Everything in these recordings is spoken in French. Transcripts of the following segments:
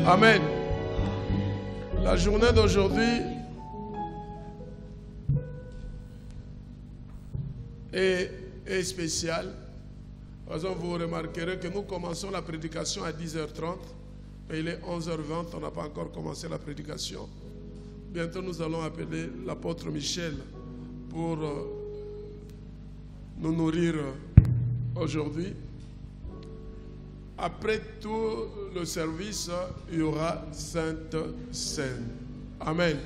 Amen. La journée d'aujourd'hui est spéciale. Par exemple, vous remarquerez que nous commençons la prédication à 10h30. Et il est 11h20, on n'a pas encore commencé la prédication. Bientôt, nous allons appeler l'apôtre Michel pour nous nourrir aujourd'hui. Après tout le service, il y aura Sainte Seine. Amen.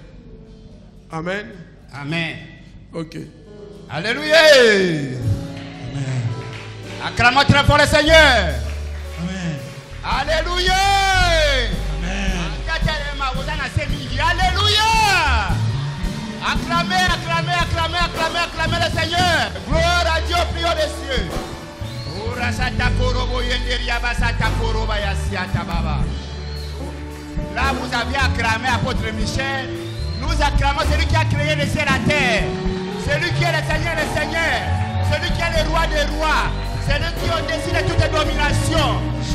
Amen. Amen. Ok. Alléluia. Amen. Acclamons très fort le Seigneur. Amen. Alléluia. Amen. Alléluia. Acclamez, acclamez, acclamez, acclamez, acclamez le Seigneur. Gloire à Dieu, prions les cieux. Là, vous avez acclamé apôtre Michel. Nous acclamons celui qui a créé le ciel et la terre. Celui qui est le Seigneur des seigneurs. Celui qui est le roi des rois. Celui qui a décidé toute domination.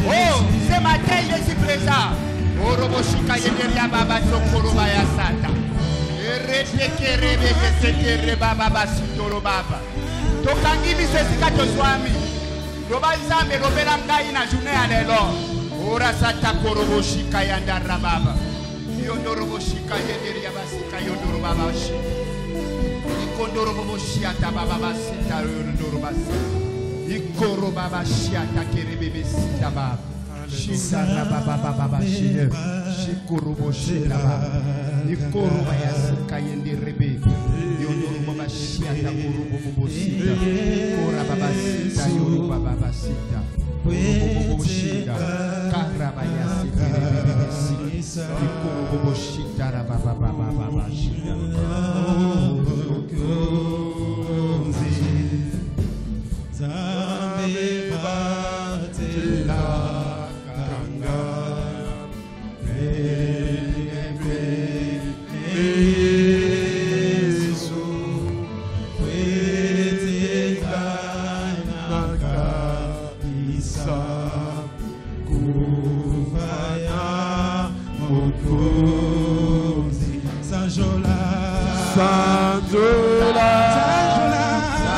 Oh, ce matin, il est ici présent. Oh, Roboshika Yederia Baba Sokoroba Yasata. Eretekerebe Kesekere Baba Basitoro Baba. Tokangi Misesika Toswami. Roba Nzambe Robela Ngai na journée à l'élo. Ora Sata Koroboshika Yandara Baba. Yondoroboshika Yederia Basika Yondoro Baba Shi. Ikondoro Boboshiata Baba Basita Yondoro Basi. Ikoro Baba Shiata Kerebe Sita Baba. Shindara Baba Baba Shide. Shikoro Boshida Baba. Ikoro Bayasika Yendirebe. Yondoro Baba Shiata Koro Bobosita. Kora Baba Sita Yoro Baba Sita. Koro Boboshida. Kara Bayasika Rebe Sita. Ikoro Boboshida Baba Baba Shida. Zambe batela kanga Yesu kwetela naka isa kuvaya mokozi sanjola Sanjola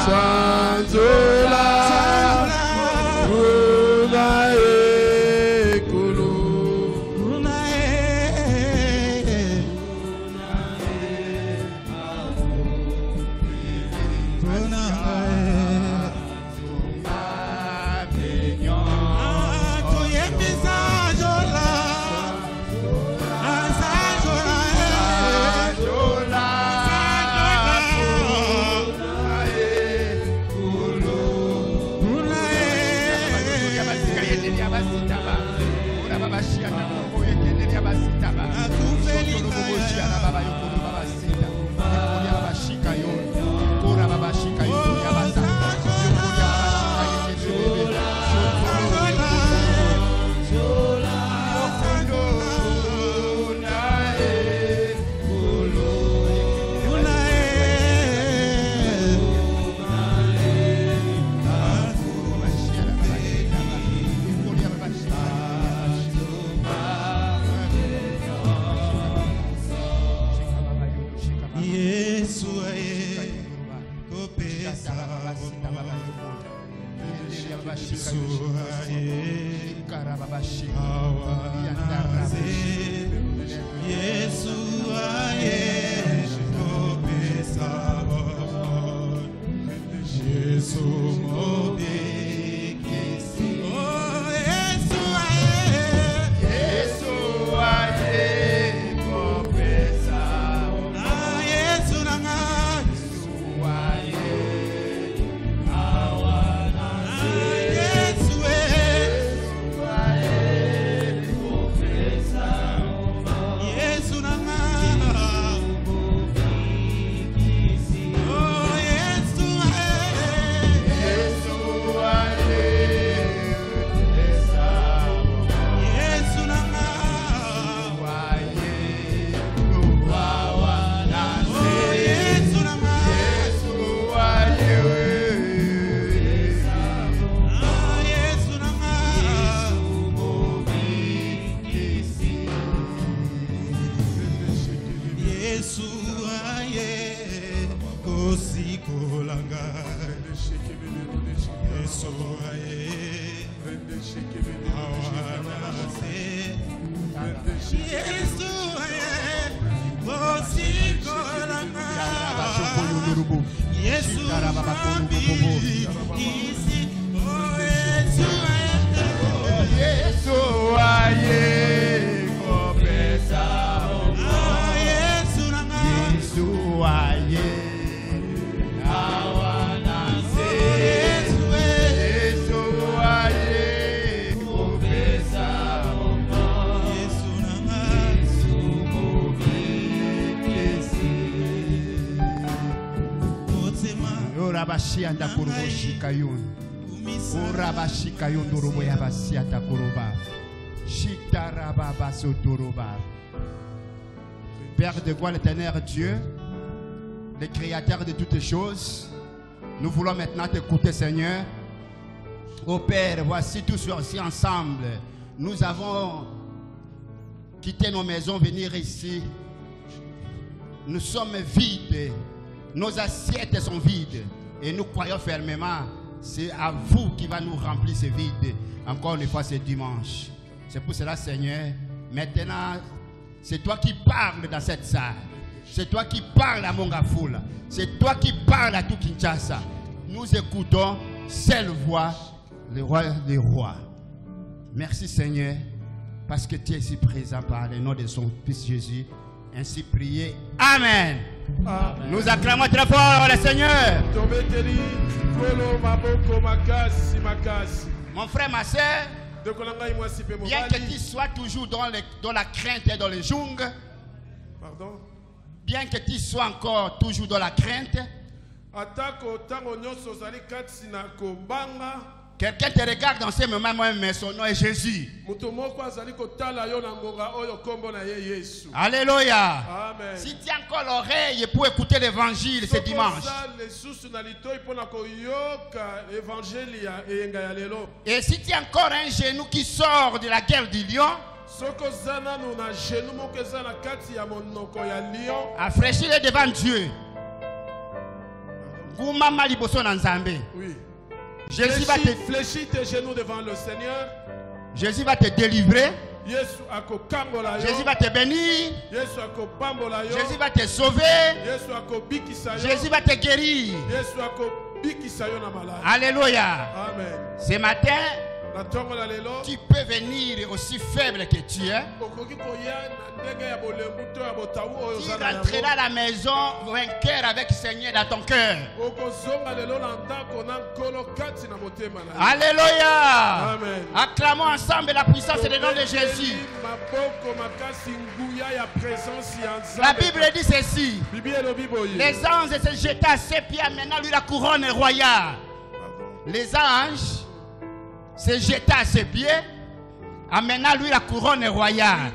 Sanjola Yesu osikolanga Yesu mambi isi Yesu aye kopesa Yesu nanga Yesu aye Yesu aye kopesa Yesu nanga Otema Orabashi kuruboshika yun. Orabashi kayun durubo yabasi atakuruba. Shitaraba basoturuba. Père de gloire l'éternel Dieu, le créateur de toutes choses, nous voulons maintenant t'écouter, Seigneur. Ô Père, voici tous aussi ensemble. Nous avons quitté nos maisons, venir ici. Nous sommes vides. Nos assiettes sont vides. Et nous croyons fermement, c'est à vous qui va nous remplir ce vide. Encore une fois, c'est dimanche. C'est pour cela, Seigneur, maintenant, c'est toi qui parles dans cette salle. C'est toi qui parles à Mongafoula. C'est toi qui parles à tout Kinshasa. Nous écoutons seule voix, le roi des rois. Merci, Seigneur, parce que tu es ici présent par le nom de son Fils Jésus. Ainsi prié. Amen. Amen. Nous acclamons très fort le Seigneur. Mon frère, ma soeur, bien que tu sois toujours dans la crainte et dans les jungles, Pardon? bien que tu sois encore toujours dans la crainte, quelqu'un te regarde dans ce moment, mais son nom est Jésus. Alléluia. Amen. Si tu as encore l'oreille pour écouter l'évangile ce dimanche, et si tu as encore un genou qui sort de la guerre du lion, afraîchis-le devant Dieu. Goumama liboso na Nzambe. Oui. Jésus va te, Fléchis tes genoux devant le Seigneur. Jésus va te délivrer. Jésus Jésus va te bénir. Jésus va te sauver. Jésus va te guérir. Alléluia. Amen. Ce matin, tu peux venir aussi faible que tu es. Tu rentreras à la maison vainqueur avec le Seigneur dans ton cœur. Alléluia. Amen. Acclamons ensemble la puissance et le nom de Jésus. La Bible dit ceci. Les anges se jetaient à ses pieds, maintenant lui la couronne royale. Les anges se jetaient à ses pieds, amenant lui la couronne royale.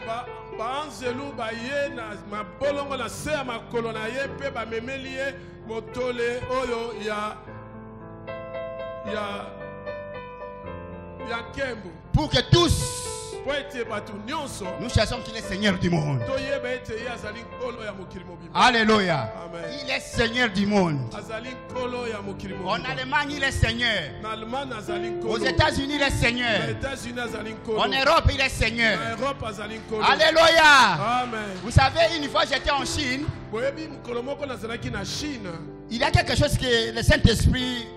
Pour que tous nous cherchons qu'il est Seigneur du monde. Alléluia. Amen. Il est Seigneur du monde. En Allemagne, il est Seigneur. Aux États-Unis, il est Seigneur. En Europe, il est Seigneur. Alléluia. Amen. Vous savez, une fois j'étais en Chine, il y a quelque chose que le Saint-Esprit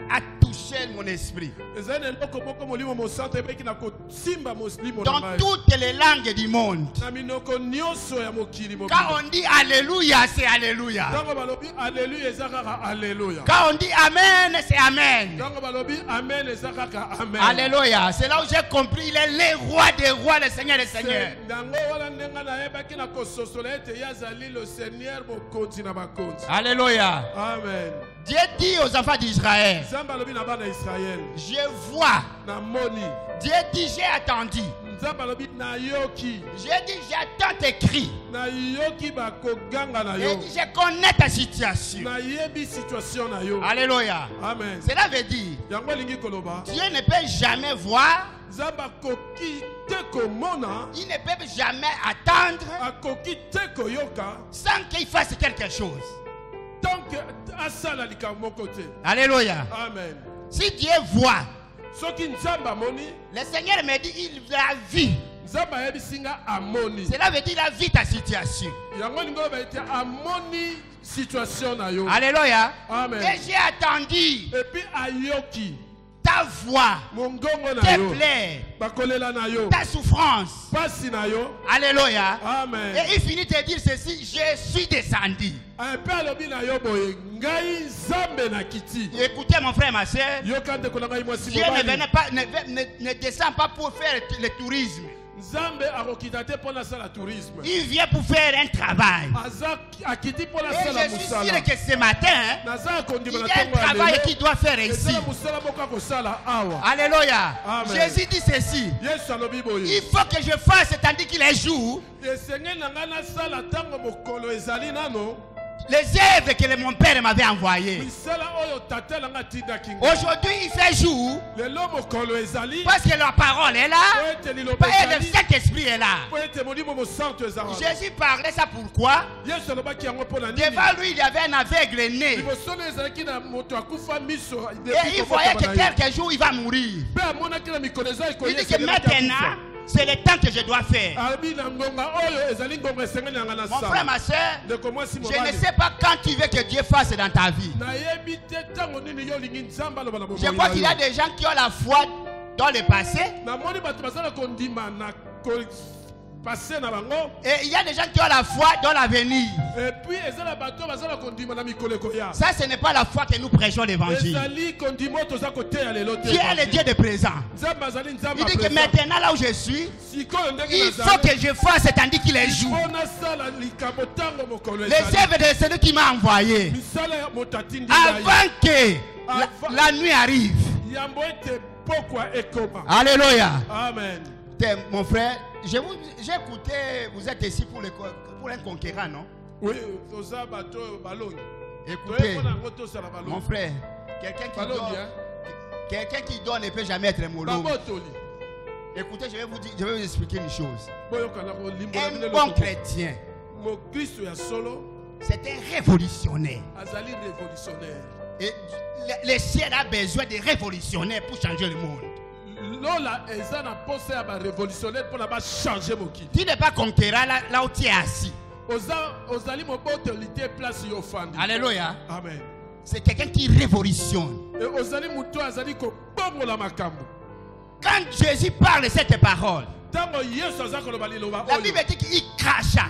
a touché mon esprit. Dans toutes les langues du monde, quand on dit Alléluia, c'est Alléluia. Quand on dit Amen, c'est Amen. Alléluia. C'est là où j'ai compris, il est le roi des rois, le Seigneur des seigneurs. Alléluia. Amen. Dieu dit aux enfants d'Israël, je vois. Dieu dit, j'ai attendu. J'ai dit, j'attends tes cris. J'ai dit, je connais ta situation. Alléluia. Amen. Cela veut dire, Dieu ne peut jamais voir. Il ne peut jamais attendre sans qu'il fasse quelque chose. Alléluia. Amen. Si Dieu voit, le Seigneur me dit, il a vu Nzambe ayebisinga amoni. Cela veut dire la vie ta situation. Yango lingo ba ete amoni situation na yo. Alléluia. Amen. Et j'ai attendu Et puis ayoki ta voix, mongongo na tes yo. plaies, Bakolela na yo. ta souffrance. Pasi na yo. Alléluia. Amen. Et il finit de dire ceci, je suis descendu. Epe alobi na yo boye ngai Nzambe na kiti. Écoutez mon frère, ma soeur, Yo kande ko na ngai mwasi Dieu ne, mobali. venait pas, ne descend pas pour faire le tourisme. Nzambe akokita te pona sala tourisme. Il vient pour faire un travail. Aza akiti pona Et sala je suis musala. sûr que ce matin, Naza il kondima y na a un tongo ya travail lelo. qu'il doit faire ici. Ezala musala boka kosala awa. Alléluia. Amen. Jésus dit ceci. Yesu alobi boye. Il faut que je fasse tandis qu'il est jour Esenge na nga nasala ntango mokolo ezali nano. les œuvres que mon père m'avait envoyées. Misala oyo tata na nga tindaki nga. Aujourd'hui, il fait jour Lelo mokolo ezali. parce que la parole est là Po ete liloba et le ezali. Saint-Esprit est là. Po ete molimo mosantu ezala. Jésus parlait ça pourquoi? Yesu alobaki yango mpona nini? Devant lui, il y avait un aveugle né. Liboso na ezalaki na moto akufa miso. Et il voyait que quelques jours, il va mourir. Mpe amonaki na mikolo eza Il ekoyi dit que maintenant, c'est le temps que je dois faire. abi na ngonga oyo ezali ngonga esengeli yanga na Mon frère, sala. ma soeur, Ndeko mwasi je ne mobali. sais pas quand tu veux que Dieu fasse dans ta vie. Nayebi te ntango nini yo olingi Nzambe aloba na Je bomoi crois na qu'il y a yo. des gens qui ont la foi dans le passé. Namoni bato bazala kondima na passé na bango. Et il y a des gens qui ont la foi dans l'avenir. Et puis ezala bato bazala kondima na mikolo ekoya. Ça, ce n'est pas la foi que nous prêchons l'évangile. Ezali kondima toza koteya lelo te. Dieu est le Dieu de présent. Nzambe azali Nzambe Il dit que présent. maintenant, là où je suis, Sikoyo ndenge il faut nazali. que je fasse tandis qu'il est jour. Mpona sala likambo ntango mokolo Les ezali. œuvres de celui qui m'a envoyé. Misala ya moto atindi ngai. Avant que Avant- la nuit arrive. Yambo ete pokwa ekoma. Alléluia. Amen. Mon frère, j'ai écouté, vous êtes ici pour un conquérant, non? Oui, toza bato balongi. Écoutez, Toyebona yango tosala mon balongi. frère, quelqu'un qui Balongi, donne, hein. quelqu'un qui donne ne peut jamais être mollo. Babotoli. Écoutez, je vais vous expliquer une chose. Boyokana kolimbola Un bino bon loko. chrétien, Mo Kristo ya solo c'est un révolutionnaire. azali révolutionnaire. Et le ciel a besoin de révolutionnaires pour changer le monde. Lola eza na posa ya ba révolutionnaire pour na ba changer mokili. Tu n'es pas conquérant là où tu es assis. Ozali mobotoli te place yo fandi. Alléluia. Amen. C'est quelqu'un qui révolutionne. Et ozali muto azali ko bongola makambo. Quand Jésus parle cette parole, Tango Yesu azali koloba liloba la oyo. Bible dit qu'il cracha.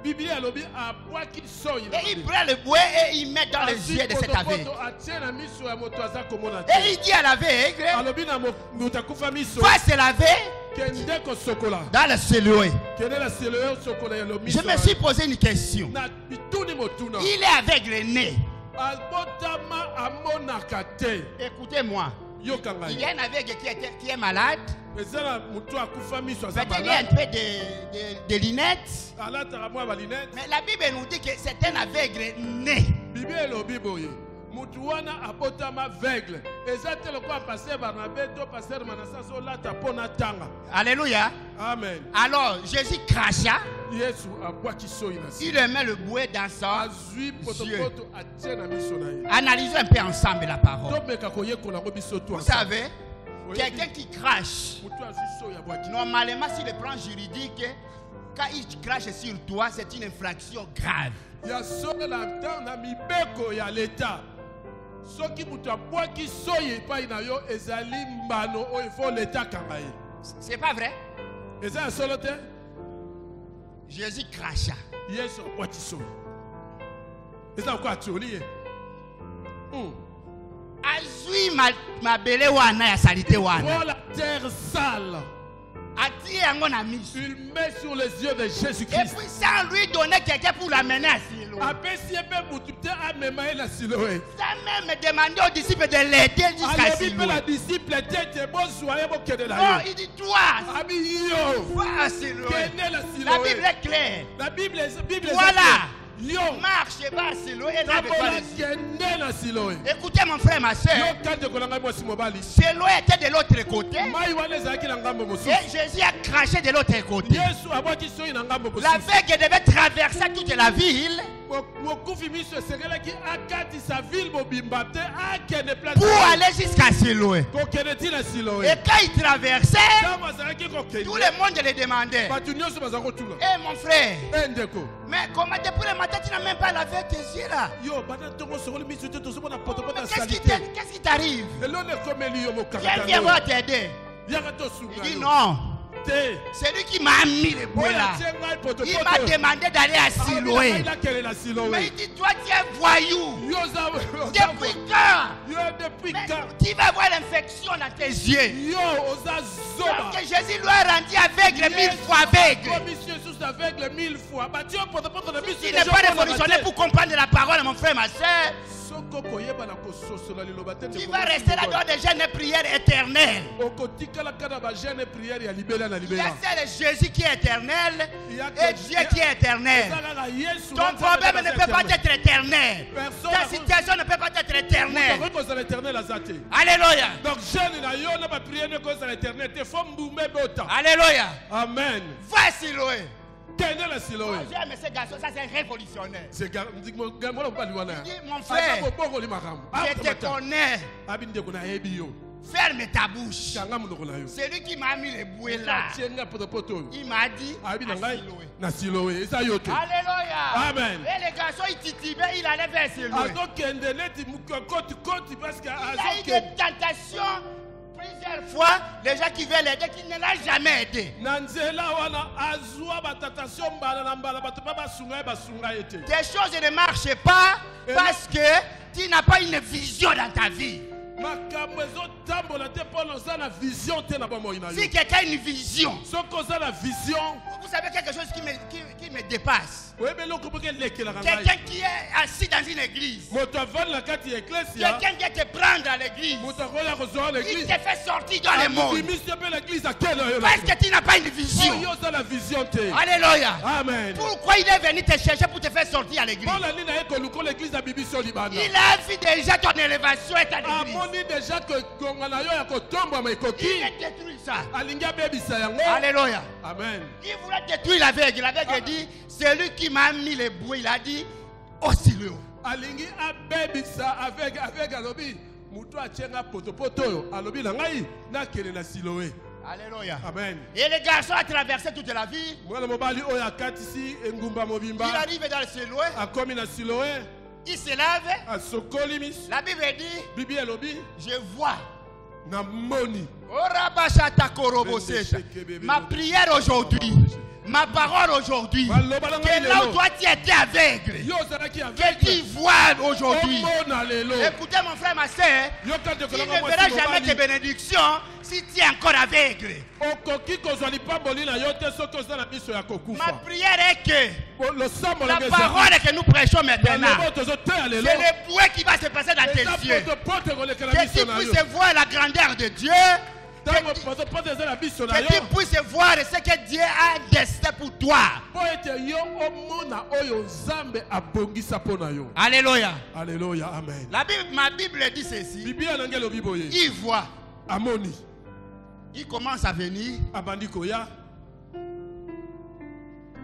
Biblia alobi abwaki soyi. Et il prend le bouet et il met dans les yeux de cet aveugle. Atie na miso ya moto aza komona te. Et il dit à l'aveugle, Alobi na moto akufa miso. va se laver Kende kosokola. dans le Siloé. Kende la selo sokola ya lo Je miso. me suis posé une question. Na bituni motuna. Il est aveugle né. Abotama amonaka te. Écoutez-moi. Yokanga. Il y a un aveugle qui est malade. Ezala moto akufa miso aza Peut-être il y a un malade. peu de lunettes. Alataka mwa ba lunette. Mais la Bible nous dit que c'est un aveugle né. Biblia elobi boye. Mutu wana abotama aveugle. Eza te lokwa pasteur Barnabé to pasteur Manassa zolata pona tanga. Alléluia. Amen. Alors Jésus cracha. Yesu abwaki soyi na si. Il met le bouet dans son. Azwi potopoto atie na miso na ye. Analysons un peu ensemble la parole. Tomeka koyekola ngo biso to. Vous savez, quelqu'un qui crache, Mutu azwi soyi abwaki. normalement sur le plan juridique, quand il crache sur toi, c'est une infraction grave. Ya soki na ntan na mibeko ya leta. Soki mutu abwaki soyi epai na yo ezali mbano oyo ifo leta kanga ye. C'est pas vrai? Eza ya solo te? Jésus cracha. Yesu abwaki soyi. Eza ko atioli ye. Azui mabele wana ya salite wana. Pour la terre sale, Atie yango na miso. il met sur les yeux de Et Jésus-Christ. puis sans lui donner quelqu'un pour l'amener à Silo. Apesi ebe mutu te amema ye na Siloé. Sans même demander aux disciples de l'aider jusqu'à Alobi Silo. mpe la disciple te bozwa ye bokende Non, na ye. il dit toi, Abi yo va à Silo. kende na La Siloé. Bible est claire. La Bible Voilà. yo Marche, va à Silo et là, tabola kende na Siloé. écoutez mon frère, ma soeur. Yo kande kolanga mwasi mobali. Silo était de l'autre côté. Mai wana ezalaki na ngambo mosusu. Et Jésus a craché de l'autre côté. Yesu abwaki soyi na ngambo mosusu. L'aveugle devait traverser toute la ville mokufi miso esengelaki akatisa ville mobimba te akende place pour aller jusqu'à Siloé. kokende ntina Siloé. Et quand il traversait, ntango azalaki kokende tout le monde le demandait. bato nyonso baza kotuna Eh mon frère, ndeko mais comment depuis le matin tu n'as même pas lavé tes yeux là? yo banda ntongo sokoli miso te tozomona potopoto ya Qu'est-ce salite qui t'arrive? eloko ekomeli yo Viens, viens voir t'aider. yaka Il tosunga dit yo non. te C'est lui qui m'a mis les bouées oyo là. atie ngai potopoto Il m'a demandé d'aller à Siloé. nakele na Mais Siloé il dit, toi tu es voyou. yo Depuis quand? yo depuis Mais quand tu vas avoir l'infection dans tes yeux. yo oza zoba Donc Jésus lui a rendu aveugle 1000 fois aveugle. commission sous aveugle 1000 fois bati yo potopoto na biso Tu n'es pas révolutionné pour comprendre la parole, mon frère, ma soeur. soko koyeba na kososola liloba te Tu vas rester là dans des jeûnes et prières éternelles. okotikala kana bagene prière ya libela na Il y libela a seul Jésus qui est éternel Il y a et que- Dieu qui est éternel. ezalaka yesu Ton problème ne peut pas être éternel. Ta situation ne peut pas être éternelle. akoki kozala éternel aza te Alléluia. donc jeune na yo na bapriere ne kozala éternel te fo mbume bota Alléluia. amen Va Siloé. kende na Siloé J'aime ce garçon, ça c'est un révolutionnaire. mwana mobali wana Il dit, mon aza frère, kobongoli makambo je te connais. abi ndeko nayebi yo Ferme ta bouche. kanga monoko na yo C'est lui qui m'a mis les bouées là. atie ngai potopoto oyo Il m'a dit abi na à ngai Siloé. na Siloé eza yo te Alléluia. Amen. Et les garçons, ils titibaient, il allait vers Siloé. azokende neti koti parce que Il a eu azokende des tentations plusieurs fois. Les gens qui veulent l'aider, qui ne l'ont jamais aidé. na nzela wana azwa batatation mbala na mbala bato mpe basunga ye basunga ye te Des choses ne marchent pas Et parce que tu n'as pas une vision dans ta vie. makambo ezotambola te mpo na oza na vision te na bomoi na yo Si quelqu'un a une vision, soki oza na vision vous savez quelque chose qui me dépasse. oyebi eloko moko elekelaka ngai Quelqu'un qui est assis dans une église, moto avandi na kati ya eklesia quelqu'un qui vient te prendre à l'église, moto akoya kozwa il l'église te fait sortir dans le monde. abimisi mpe l'église akende na yo Parce que tu n'as pas une vision. oyo oza na vision te Alléluia. amen Pourquoi il est venu te chercher pour te faire sortir à l'église? mpona nini aye koluka l'église abimisi yo libanda Il a vu déjà ton élévation et ta église. amoni deja konga na yo ya kotombwama ekoki Il a détruit ça. alingi abebisa yango Alléluia. amen Il voulait détruire l'aveugle. L'aveugle dit, c'est lui qui m'a mis les bouées. Il a dit, oh Siloé. alingi abebisa avec alobi moto atienga potopoto oyo alobi na ngai nakende na Siloé Alléluia. amen Et le garçon a traversé toute la vie. mwana mobali oyo akatisi engumba Il mobimba arrive dans le Siloé. akomi na Siloé Il se lave. asokoli miso La Bible dit, bibi elobi je vois. na moni Ma prière aujourd'hui, ma parole aujourd'hui, que là où toi tu étais aveugle, yo ozalaki que tu vois aujourd'hui. omona lelo Écoutez mon frère, ma soeur, yoka tu ndeko ne nanga mwasi verras jamais tes mobali bénédictions si tu es encore aveugle. okoki kozwa lipamboli na yo te soki oza na miso ya Ma kokufa prière est que losambo la parole que nous prêchons maintenant, lobo tozoteya lelo c'est le bouée qui va se passer dans tes eza yeux. potopoto ekolekela Que miso tu na yo puisses voir la grandeur de Dieu. ntango potopoto eza na miso na Que tu yo puisses voir ce que Dieu a destin pour toi. mpo ete yo omona oyo nzambe abongisa mpo na yo Alléluia. alleluya amen Ma Bible dit ceci. biblia nange elobi boye Il voit. amoni Il commence à venir. abandi koya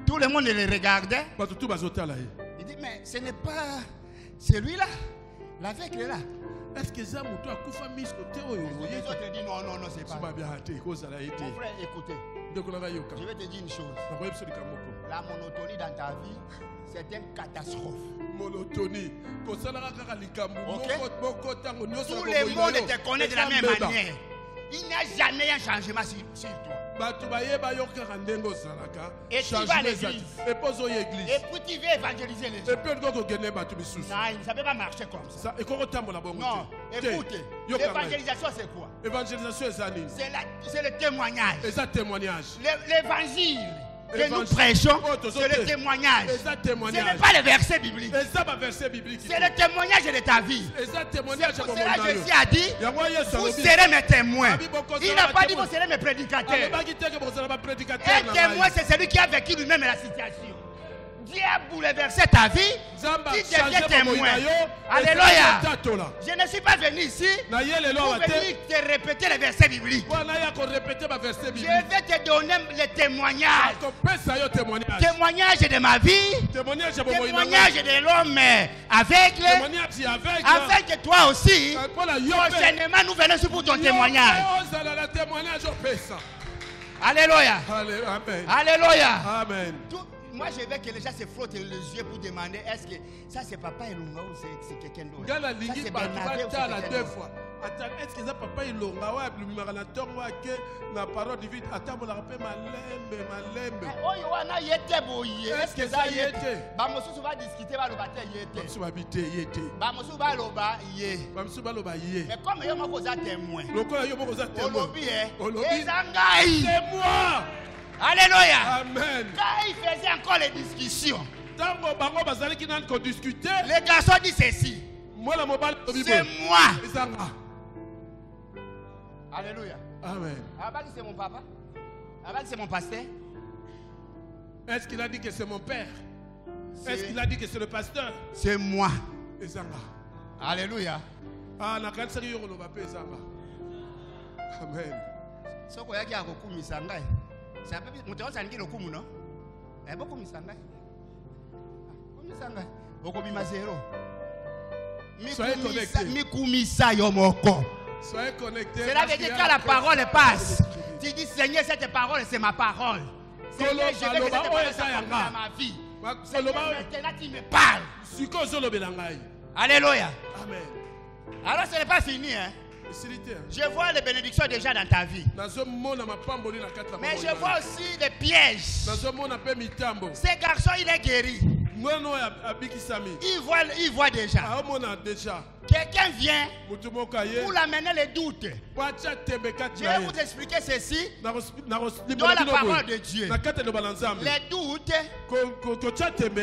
Tout le monde le regardait. bato tu bazotala ye Il dit, mais ce n'est pas celui-là. L'aveugle est là. est-ce que eza moto akufa miso te oyo Les oye autres disent, non, non, non, c'est so pas. babia te ekozala ye te Mon frère, écoutez. ndeko nanga yoka Je vais te dire une chose. nakoyebi biso likambo moko La monotonie dans ta vie, c'est une catastrophe. monotoni kosalaka kaka likambo Ok. moko ntango nyonso Tout na le bomoi monde na yo, te connaît de la eza même mbeba. manière. Il n'y a jamais un changement sur toi. bato bayeba yo kaka ndenge ozalaka Et tu vas à changement l'église. eza te epo ozoya Et église puis tu veux évangéliser les gens. epe olingi kokende bato misusu Non, il ne savait pas marcher comme ça. Ça, ekoki kotambola bongo Non, te écoutez, yoka ngai. l'évangélisation c'est quoi? Évangélisation eza nini C'est le témoignage. eza témoignage L'évangile que nous Évangile. prêchons, Oh, c'est le témoignage. eza Ce n'est témoignage pas le verset biblique. eza baverset biblique C'est le témoignage de ta vie. eza C'est témoignage ya pour bomoi cela na que yo Jésus a dit, yango yesu vous alobi serez mes témoins. Abi boko Il zala n'a pas dit témoin. vous serez mes prédicateurs. alobaki teke bozala baprédicateur Un na témoin, ngai c'est celui qui a vécu lui-même la situation. Dieu a bouleversé ta vie. Nzamba Tu changer deviens témoin. bomoi na yo. Alléluia. Tatola. Je ne suis pas venu ici Na ye lelo pour wate. venir te répéter les versets bibliques. Wana ya ko répéter ba verset Je biblique. vais te donner les témoignages. Ko pesa yo témoignage. Témoignages de ma vie. Témoignage ya bomoi na. Témoignages de l'homme aveugle. Témoignage ya avec. Afin que toi aussi, Voilà yo. prochainement, nous venons sur pour ton témoignage. Ozala la témoignage au pesa. Alléluia. Amen. Alléluia. Amen. Moi, je veux que les gens se frottent les yeux pour demander est-ce que ça c'est Papa Ilunga ou c'est quelqu'un d'autre. Ngala Ça lingi c'est ba Bernabé ou c'est tala quelqu'un deux d'autre. fois. Attends, est-ce que ça papa ilonga wa blumimaka na tongo ake na parole divine atambola pe malembe. Oyo wana yete boye. Est-ce que ça yete? Ba mosusu va discuter ba loba te yete. Bamsu babite yete. Ba mosusu ba loba ye. Bamsu baloba ye. Mais comme yo moko za témoin. Lokola yo moko za témoin. Olobi Olobi. ezangai. C'est moi. Alléluia. Amen. Quand il faisait encore les discussions, Tango bango bazali ki nan ko discuter. le garçon dit ceci. Mwana mobali C'est moi. Ezanga. Alléluia. Amen. Abaki c'est mon papa. Abaki c'est mon pasteur. Est-ce qu'il a dit que c'est mon père? Est-ce C'est- qu'il a dit que c'est le pasteur? C'est moi. Ezanga. Alléluia. Ah, na kanisa yo koloba pe ezanga. Amen. Soko yaki akokumisa ngai. Ça peut moto osangi lokumu no? Bokumisa ngai. Kumisa ngai. Okobima zero. Soyez connectés. Mikumisa yo moko. Soyez connectés. Cela veut dire que quand la parole passe, tu dis Seigneur, cette parole c'est ma parole. Seigneur, je veux que cette parole s'accompagne dans ma vie. Seigneur, maintenant tu me parles. Siko zolobela ngai. Alléluia. Amen. Alors ce n'est pas fini. Hein? Silité. Je vois les bénédictions déjà dans ta vie. Nazomona mapamboli na kati na Mais bomoi je na vois ngai. aussi des pièges. Nazomona pe mitambo. Ce garçon, il est guéri. Mwana oyo abikisami. Il voit déjà. Aomona déjà. Quelqu'un vient Mutu moko aye. pour l'amener les doutes. Po atia tembe kati Je na vais ye. vous expliquer ceci. Dans la parole de Dieu. Na kati loba na Nzambe. Les doutes, Kotia tembe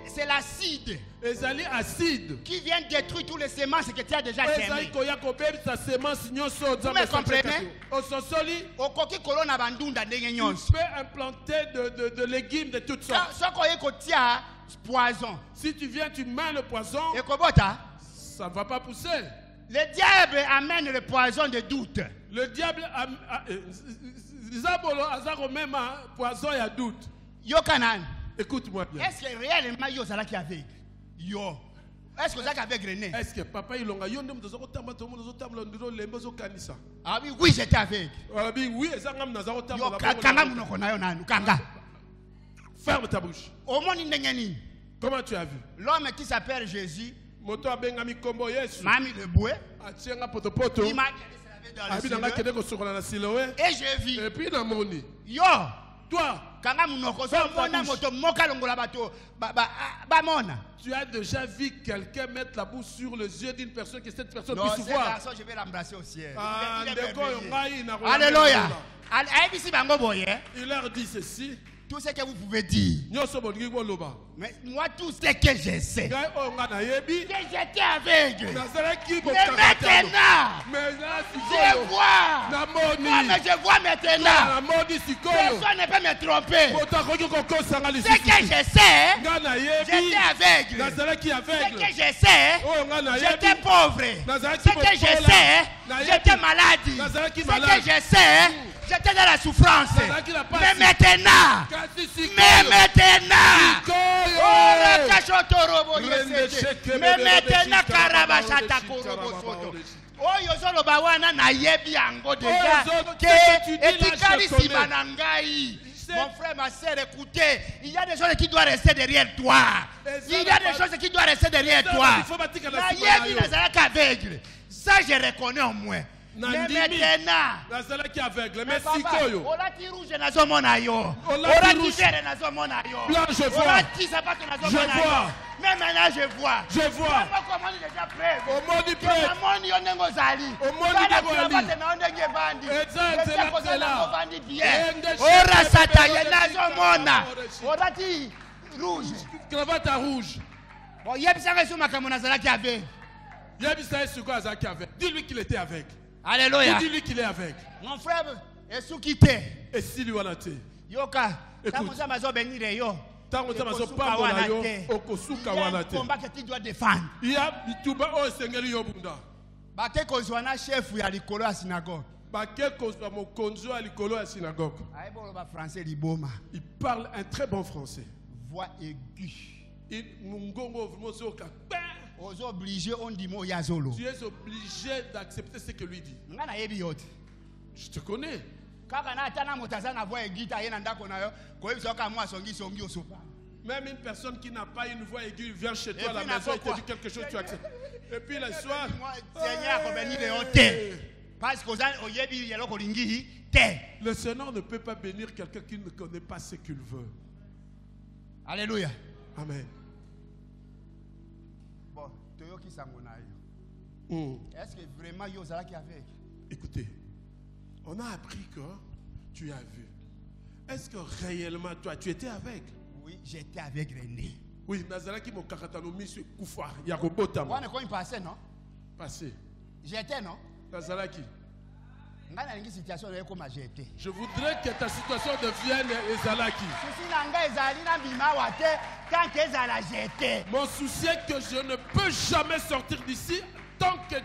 c'est l'acide ezali acide. qui vient détruire tous les semences que tu as déjà Ezali semées. koya kobebisa semence nyonso Vous me comprenez? ososoli. Okoki kolona bandunda ndenge Tu nyonso. peux implanter de légumes de toutes sortes. Soko kotia poison. Si tu viens, tu mets le poison, Ekobota. ça ne va pas pousser. Le diable amène le poison de doute. Le diable Zabolo azaro même poison et à doute. Yo kanan. Écoute-moi bien. Est-ce que réellement yo zalaki avec? Yo. Est-ce que vous êtes avec René? Est-ce que papa ilonga yonde mutazoko tamba to muzo tamba ndiro lembo zo kanisa. Ah oui, oui, j'étais avec. Voilà bien oui, ezanga mnazako Yo tamba. kanga munoko na yo nanu kanga. Ferme ta bouche. Omoni ndenge nini? Comment tu as vu? L'homme qui s'appelle Jésus Moto abengami kombo Yesu. m'a mis le bouet. Atienga potopoto. Il m'a dit de se laver dans le Abi nanga ciel. kede ko sokola na siloé. Et je vis. Et puis na moni. Yo. Toi, Kanga munoko so Ferme ta mona bouche. moto moka longola bato ba mona. tu as déjà vu quelqu'un mettre la bouche sur les yeux d'une personne que cette personne Non, puisse ce voir. garçon, je vais l'embrasser au ciel. Ah, Il est ndeko merveilleux. ngai na Alléluia. Ayebisi bango boye. Il leur dit ceci. Tout ce que vous pouvez dire. Nyonso bolingi koloba. Mais moi, tout ce que je sais. Ngai oyo ngai nayebi. Que j'étais aveugle. Nazalaki Mais kokanga maintenant, Mais là je sikoyo. vois. Namoni. Moi, mais je vois maintenant. Namoni sikoyo. Personne ne peut me tromper. Moto akoki kokosanga Ce que lisusu. je sais, Ngai nayebi. j'étais aveugle. Nazalaki Ce aveugle. que je sais, Oyo ngai nayebi. j'étais pauvre. Nazalaki Ce que je mokola. sais, Nayebi. j'étais malade. Nazalaki Ce malade. que je sais, j'étais dans la souffrance. Nazalaki na pasi. Mais maintenant, Kasi sikoyo. mais maintenant, Sikoyo. oh, la cachotorobo Rende yesete. sheke Mais bebe maintenant, shika karabashata baba korobo shika soto. baba Oyo zoloba wana nayebi yango déjà Oyo que ce que tu dis là, etikali je connais. nsima na ngai. C'est- Mon frère, ma sœur, écoutez, il y a des choses qui doivent rester derrière toi. Il y a des choses qui doivent rester derrière toi. Il faut bâtir la Nayebi nazalaki aveugle. Ça, je reconnais au moins. Mais Nandimi. maintenant, Nazalaki aveugle. Mais papa, sikoyo. olati rouge nazomona yo. Olati Olati rouge. vert nazomona yo. Blanc, je vois. Olati sapato nazomona Je yo. vois. Mais maintenant, je vois. Je vois. Papa, comment il est déjà prêt? Omoni Que prêtre. namoni yo ndenge ozali. Omoni Tala ndenge cravate ozali. na yo ndenge evandi. Eza Eza nzela kozala nzela. ngo ovandi bien. Ende Ora sheke sata bebe ye bebe nazomona. shika Olati rouge. Cravate à rouge. Bon, yebisaka esu makambo nazalaki aveugle. Yebisa Yesu ko azalaki aveugle. Dis-lui qu'il était aveugle. Alléluia. Dis-lui qu'il est aveugle. Mon frère, esuki te. Et si lui wana te. Yoka, Écoute. tamuza mazo benire yo. Tango za maso Ekosuka pambola wana yo te. okosuka Il y a wana un te. combat que tu dois défendre. Il y a bituba o sengeli yo bunda. Bake kozwa na chef ya likolo ya synagogue. Bake kozwa mokonzi ya likolo ya synagogue. Ayebo ba français liboma. Il parle un très bon français. Voix aiguë. Il mungongo vraiment soka. Ozo obligé on dit mo yazolo. Tu es obligé d'accepter ce que lui dit. Nga na yebi yote. Je te connais. Kaka na tana motaza na voix aiguë ta yena ndako na yo. Ko yebi ka mo songi osopa. Même une personne qui n'a pas une voix aiguë vient chez toi Et à la puis, maison et n'importe te dit quelque chose, tu acceptes. Et puis le soir, Seigneur ko béni de yote. Parce que o yebi yelo ko lingi te. le Seigneur ne peut pas bénir quelqu'un qui ne connaît pas ce qu'il veut. Alléluia. Amen. Bon, toyoki sango na yo. Est-ce que vraiment yo zala qui avec? Écoutez, on a appris que tu as vu. Est-ce que réellement toi, tu étais avec? Oui, j'étais avec René. Oui, Nazaraki mon kakatanomi se koufa, yakobotama. On est quoi passé non? Passé. J'étais non? Nazaraki, Nga na lingi situation na comme j'étais. je voudrais que ta situation devienne Ezalaki. Souci na nga ezali na bima wa te tant que ezala j'étais. Mon souci est que je ne peux jamais sortir d'ici tant que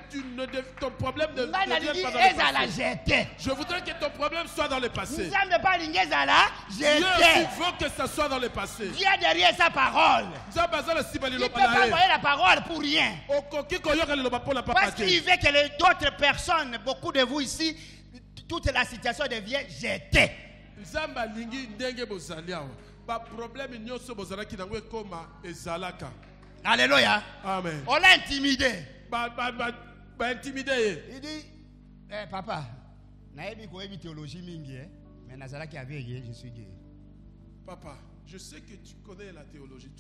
ton problème ne Nga na devienne lingi pas dans le ezala passé. j'étais. Je voudrais que ton problème soit dans le passé. Nzambe pas lingi ezala Dieu j'étais. veut que ça soit dans le passé. Dieu derrière sa parole. Il ne peut pas envoyer la parole pour rien. Parce qu'il veut que les d'autres personnes, beaucoup de vous ici, toute la situation devient j'étais. Alléluia. Amen. On l'a intimidé. Intimidé. Il dit, papa, naebi ko ebi théologie mingi, mais nazala qui avait je suis guéri. Papa, je sais que tu connais la théologie.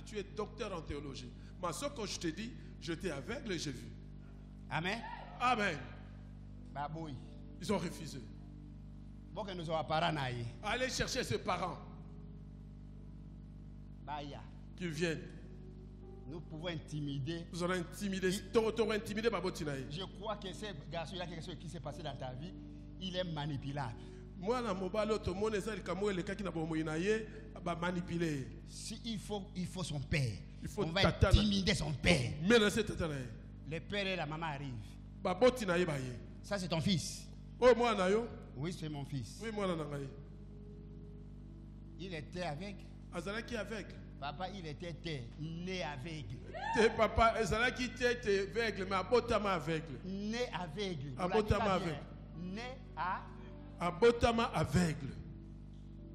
Tu es docteur en théologie. Mais ce que je te dis, j'étais aveugle et j'ai vu. Amen. Amen. Baboui. Ils ont refusé. Bon que nous avons parents naïe. Allez chercher ses parents Baya. qui viennent. Nous pouvons intimider. Vous aurez intimidé. T'auras intimidé Babotinaï. Je crois que ce garçon, il y a quelque chose qui s'est passé dans ta vie. Il est manipulable. Moi, na mobalo, tout le monde est le cas qui n'a pas manipulé. Si il faut son père. Il faut on va tatana. intimider son père. Menacer tatanaï. Le père et la maman arrivent. Babotinaï baye. Ça, c'est ton fils. Oh, moi, nayo. Oui, c'est mon fils. Oui, moi, nangaï. Il était avec. Azalaki avec. Papa, il était né aveugle. Papa, Azalaki était aveugle, mais abotama aveugle. Né aveugle. Abotama aveugle. Né à. Abotama aveugle.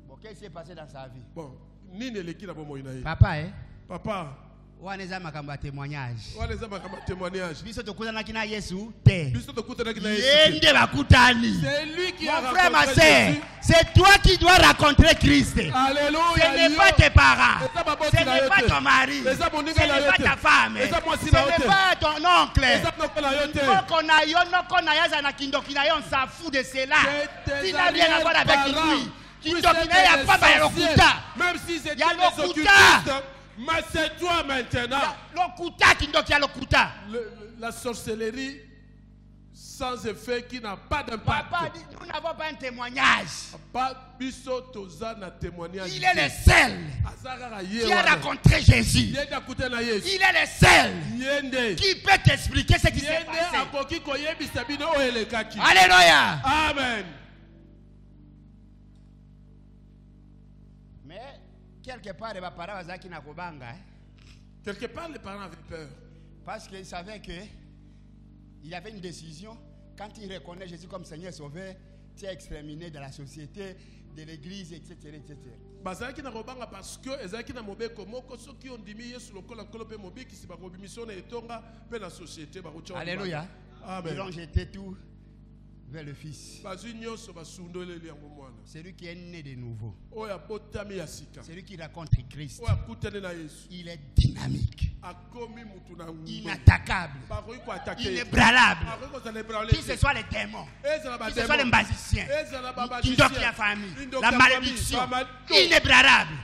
Bon, qu'est-ce qui s'est passé dans sa vie? Bon, ni ne l'équipe n'a pas moyen. Papa, hein? Papa. Waneza makamba témoignage. Waneza makamba témoignage. Biso tokutana kina Yesu te. Biso tokutana kina Yesu. Yende bakutani. C'est lui qui a Mon frère, ma rencontré sœur, Jésus. c'est toi qui dois rencontrer Christ. Alléluia. Ce n'est pas tes parents. Ce Ce n'est pas ton mari. Ce n'est pas ta femme. Ce n'est pas ton oncle. Konayaza na kindokina on s'en fout de cela. Tu n'as rien à voir avec lui. Kindokina ya papa ya lokuta. Même si c'est des lokuta. occultistes, mais c'est toi maintenant. Lokuta kindokia lokuta. La sorcellerie sans effet qui n'a pas d'impact. Papa dit, nous n'avons pas un témoignage. Il est le seul qui a rencontré Jésus. Il est le seul qui peut t'expliquer ce qui s'est passé. Alléluia. Amen. Mais quelque part, les parents qui n'ont pas quelque part, les parents avaient peur. Parce qu'ils savaient que il y avait une décision. Quand il reconnaît Jésus comme Seigneur Sauveur, tu es exterminé de la société, de l'église, etc. etc. Parce que Alléluia. Ils ont jeté tout vers le Fils. Celui qui est né de nouveau. Celui qui raconte Christ. Il est dynamique. Inattaquable. Inébranlable. Qui ce soit les démons. Qui ce soit les magiciens. Qui doit la famille. La malédiction. Inébranlable.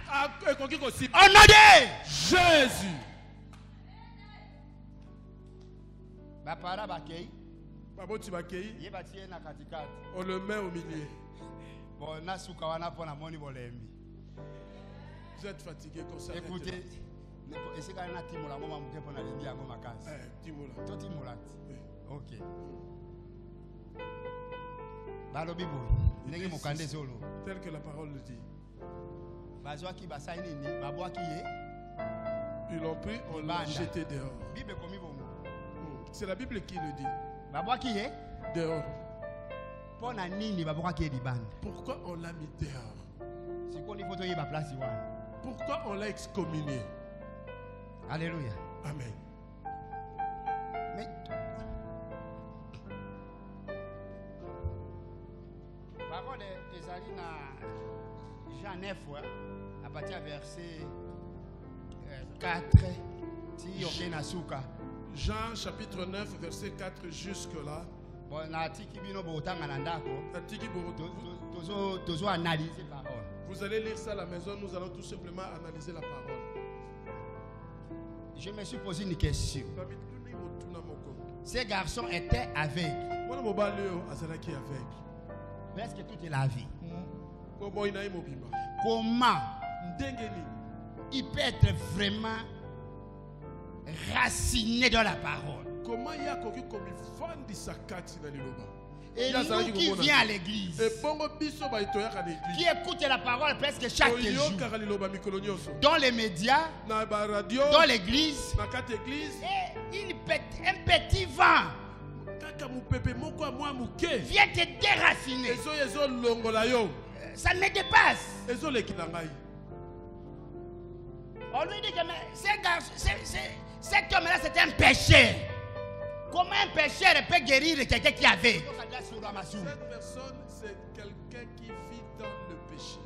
Au nom de Jésus. On le met au milieu. Vous êtes fatigué comme ça. Écoutez, est-ce qu'on a Timola, moi, je vais aller dire à ma case. Timola. Toi, Timola. Oui. Ok. Balobi boy. Ndenge mokande zolo. Tel que la parole le dit. Bazwa ki basai nini, babwa ki ye. Ils l'ont pris, on l'a jeté dehors. Bible komi bongo. C'est la Bible qui le dit. Babwa ki ye. Dehors. Pona nini babwa ki ye libanda. Pourquoi on l'a mis dehors? Sikoni photo ye ba place wana. Pourquoi on l'a excommunié? Alléluia. Amen. Mais parole ezali na Jean 9 à partir du verset 4 ti oke na suka. Jean chapitre 9 verset 4 jusque là. Bon na tiki bino botanga na ndako. Atiki Boroto. Tozo analyser parole. Vous allez lire ça à la maison, nous allons tout simplement analyser la parole. Je me suis posé une question. Ces garçons étaient aveugles. Presque toute la vie. Comment il peut être vraiment raciné dans la parole? Comment il y a quelqu'un comme il fondit sa carte dans le loba? Et nous qui vient à l'église, qui écoute la parole presque chaque jour, dans les médias, dans l'église, un petit vent vient te déraciner. Ça me dépasse. On lui dit que cet homme-là c'est un pécheur. Comment un pécheur peut guérir quelqu'un qui avait? Cette personne, c'est quelqu'un qui vit dans le péché.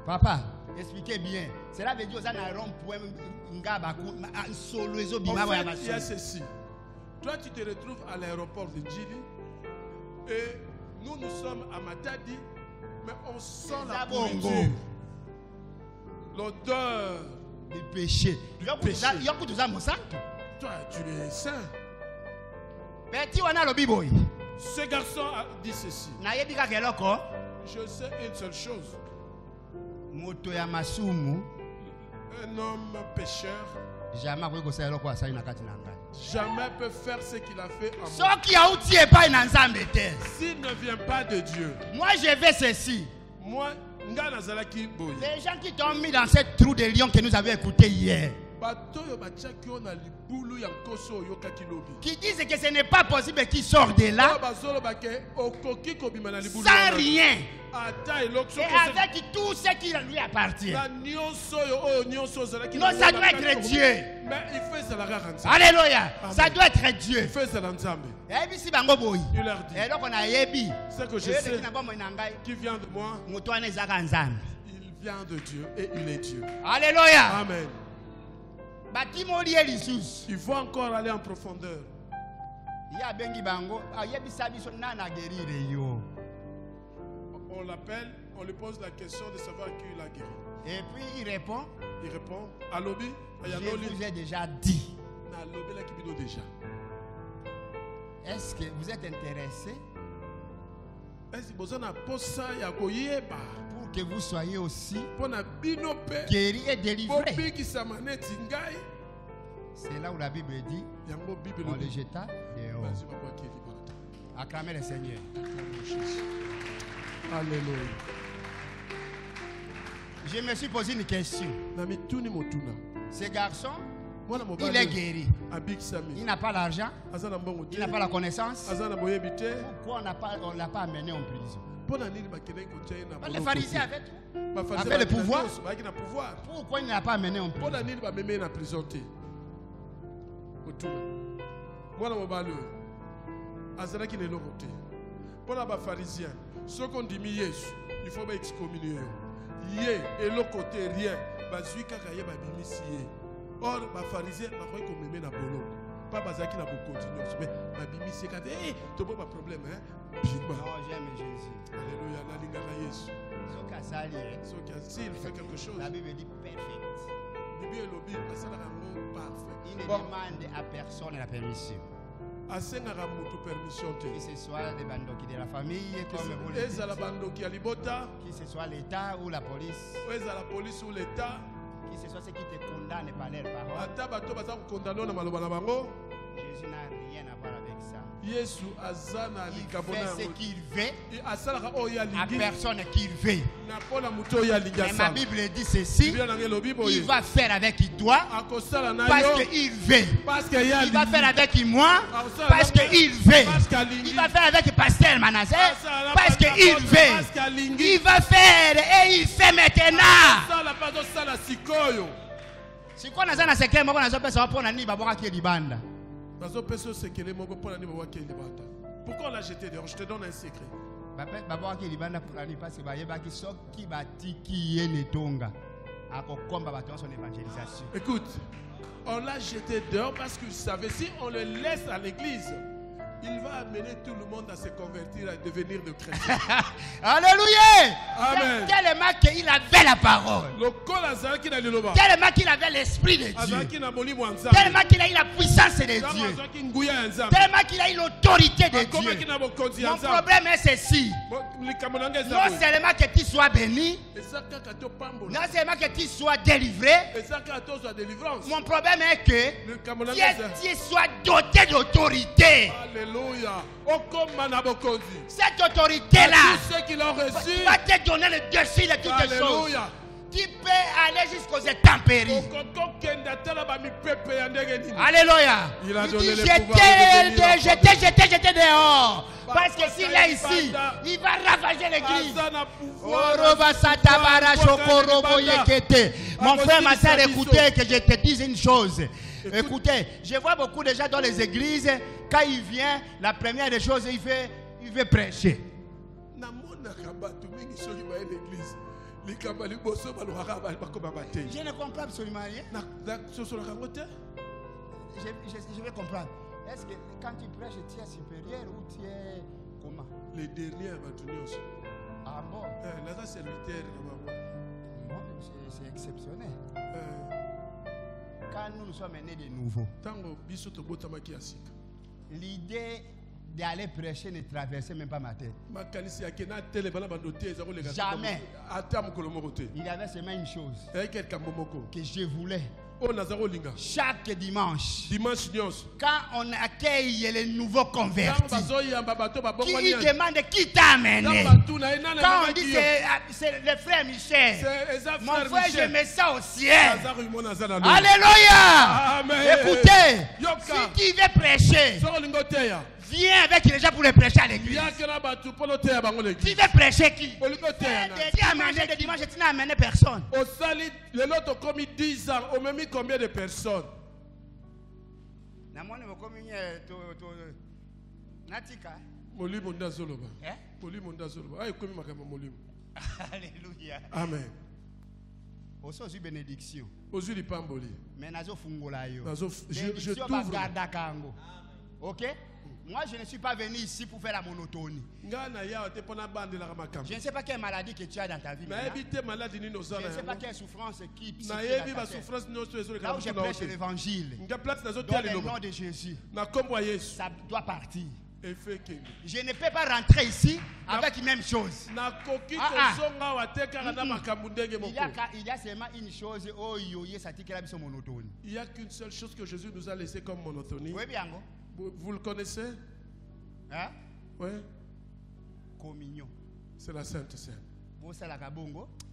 Papa, expliquez bien. Cela veut dire que il y a ceci. Toi, tu te retrouves à l'aéroport de Djili et nous sommes à Matadi, mais on sent la pourriture, l'odeur du péché. Toi, tu es saint. Ce garçon a dit ceci. Je sais une seule chose. Un homme pécheur jamais peut faire ce qu'il a fait en moi. S'il ne vient pas de Dieu. Moi je vais ceci. Moi, les gens qui t'ont mis dans cette trou de lion que nous avons écouté hier, qui disent que ce n'est pas possible qu'ils sortent de là sans rien et avec tout ce qui lui appartient. Non, ça doit être Dieu. Alléluia. Ça doit être Dieu. Il leur dit, ce que je sais qui vient de moi, il vient de Dieu et il est Dieu. Alléluia. Amen. Il faut encore aller en profondeur. On l'appelle, on lui pose la question de savoir qui l'a guéri. Et puis il répond. Il répond, Alobi, je vous ai déjà dit. Est-ce que vous êtes intéressé pour que vous soyez aussi guéri et délivré? C'est là où la Bible dit on le jeta dehors. Acclamez le Seigneur. Alléluia. Je me suis posé une question. Ce garçon, il est guéri. Il n'a pas l'argent. Il n'a pas la connaissance. Pourquoi on ne l'a pas amené en prison? Les pharisiens avaient tout. Avaient le pouvoir. Pourquoi il ne l'a pas amené en prison? Pour les pharisiens, ceux qu'on dit Jésus, il faut excommunier. Yé et l'autre côté rien. Or, les pharisiens, ils ont mis na bolo. Pas bazaki na beaucoup continuer. Mais babimisi quand tu pas problème hein. Non, j'aime Jésus. Alléluia, la lingala Jésus. S'il fait quelque chose. La Bible dit perfect. Il ne demande à personne la permission. Que ce soit les bandoki de la famille, comme vous le dites, que ce soit l'État ou la police, que ce soit ceux qui te condamnent par leurs paroles, ata bato baza kokondana na maloba na bango Jésus n'a rien à voir avec ça. Yesu aza na Il likambo na fait ce yango qu'il veut asalaka oyo à alingi personne qu'il veut. na mpona moto oyo alingi Mais ma asala Bible dit ceci, biblia na ngai elobi il boye va faire avec toi akosala na parce yo qu'il veut. parce que ye Il va alingi faire avec moi akosala parce na ngai qu'il veut. parce qu'alingi Il va faire avec Pasteur Manasseh Asala na parce Pasteur qu'il parce veut. qu'alingi Il va faire et il fait maintenant. asala mpe azosala sikoyo sikoyo naza na sekele moko nazopesa mpona nini babwakaki libanda. bazopesa osekele moko mpona nini bawaki libanda. Pourquoi on l'a jeté dehors? Je te donne un secret. babwakaki libanda mpona parce que bayebaki soki batiki ye netonga akokomba bato nyonso na évangélisation. Écoute, on l'a jeté dehors parce qu'il savait si on le laisse à l'église, il va amener tout le monde à se convertir, à devenir de chrétiens. Alléluia. Amen. Tellement qu'il avait la parole. Tellement qu'il avait l'esprit de Dieu. Tellement qu'il a eu la puissance de Dieu. Tellement qu'il a eu l'autorité de Dieu. Mon problème est ceci. Non seulement que tu sois béni, non seulement que tu sois délivré, mon problème est que tu sois doté d'autorité. Alléluia. Cette autorité-là va te donner le dessus de toutes les choses. Tu peux aller jusqu'aux intempéries. Alléluia. Il a Il donné dit le pouvoir j'étais dehors. Parce que s'il est ici, il va ravager l'église. Mon frère, ma soeur, écoutez que je te dise une chose. Écoutez, je vois beaucoup de gens dans les églises, quand il vient, la première des choses, il veut prêcher. Je ne comprends absolument rien. Je vais comprendre. Est-ce que quand tu prêches, tu es supérieur ou tu es comment? Les derniers bâtonneurs. Ah bon? Là, c'est Bon, c'est exceptionnel. Quand nous sommes nés de nouveau, l'idée d'aller prêcher ne traversait même pas ma tête. Jamais. Il y avait seulement une chose que je voulais. Chaque dimanche, quand on accueille les nouveaux convertis, qui demande qui t'a amené. Quand on dit c'est le frère Michel, mon frère, je mets ça au ciel. Alléluia. Écoutez, si tu veux prêcher, viens avec les gens pour les prêcher à l'église. Tu veux prêcher qui? Tu as amené de dimanche, tu n'as amené personne. L'autre commis 10 ans, on m'a mis combien de personnes? Alléluia. Amen. Aujourd'hui bénédiction. Aujourd'hui pamboli. Mais nazo fungola yo. Je t'ouvre. OK? Moi, je ne suis pas venu ici pour faire la monotonie. Je ne sais pas quelle maladie que tu as dans ta vie. Je ne sais pas quelle souffrance qui psychique dans ta tête. Là où je prêche l'évangile, dans le nom de Jésus, ça doit partir. Je ne peux pas rentrer ici avec une même chose. Il y a seulement une chose. Il n'y a qu'une seule chose que Jésus nous a laissé comme monotonie. Oui, bien. Vous le connaissez? Hein? Oui. Communion. C'est la Sainte Seine.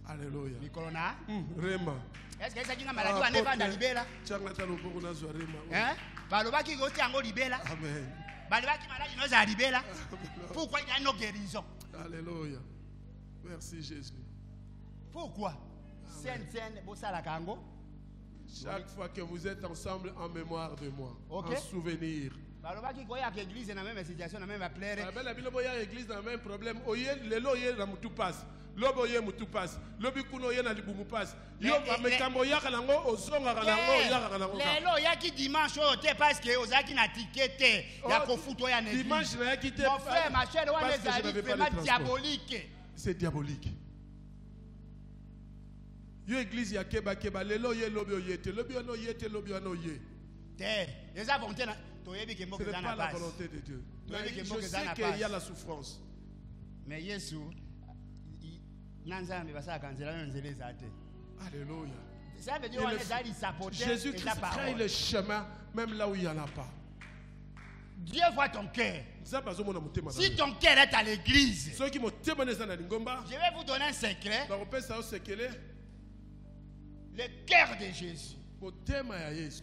Alléluia. Rema. Est-ce que c'est une maladie ou un dans libéla? Hein? Balobaki goti ango libéla. Amen. Balobaki maladie nous a libéla. Pourquoi il y a une guérison? Alléluia. Merci Jésus. Pourquoi? Sainte bosala kango. Chaque fois que vous êtes ensemble en mémoire de moi, okay. En souvenir. Balobaki koya ke église na même situation na même plaire. La Bible boya église na même problème. Oye lelo ye na mutu passe. Lobo ye mutu passe. Lobi kuno ye na libumu passe. Yo amekambo ya kanango ozonga kanango ya kanango. Lelo ya ki dimanche ote parce que ozaki na ticket ya kofuto ya néglice. Dimanche na ki te. Mon frère, ma chère, on les a vraiment diabolique. C'est diabolique. Yo église ya keba keba lelo ye lobi oyete lobi ono yete lobi ono ye. Terre, les avontés na toyebi ke ce n'est pas la volonté de Dieu. Je sais qu'il y a la souffrance. Mais Yesu nanzambe basaka nzela nzela ezate. Alléluia. Ça veut dire qu'on est allé sapoter Jésus-Christ la crée parole. le chemin même là où il n'y en a pas. Dieu voit ton cœur. Si Si ton cœur est à l'église, ceux qui m'ont témoigné dans la Lingomba, je vais vous donner un secret. bah, on peut savoir ce qu'elle est. Le cœur de Jésus Mon thème est Jésus.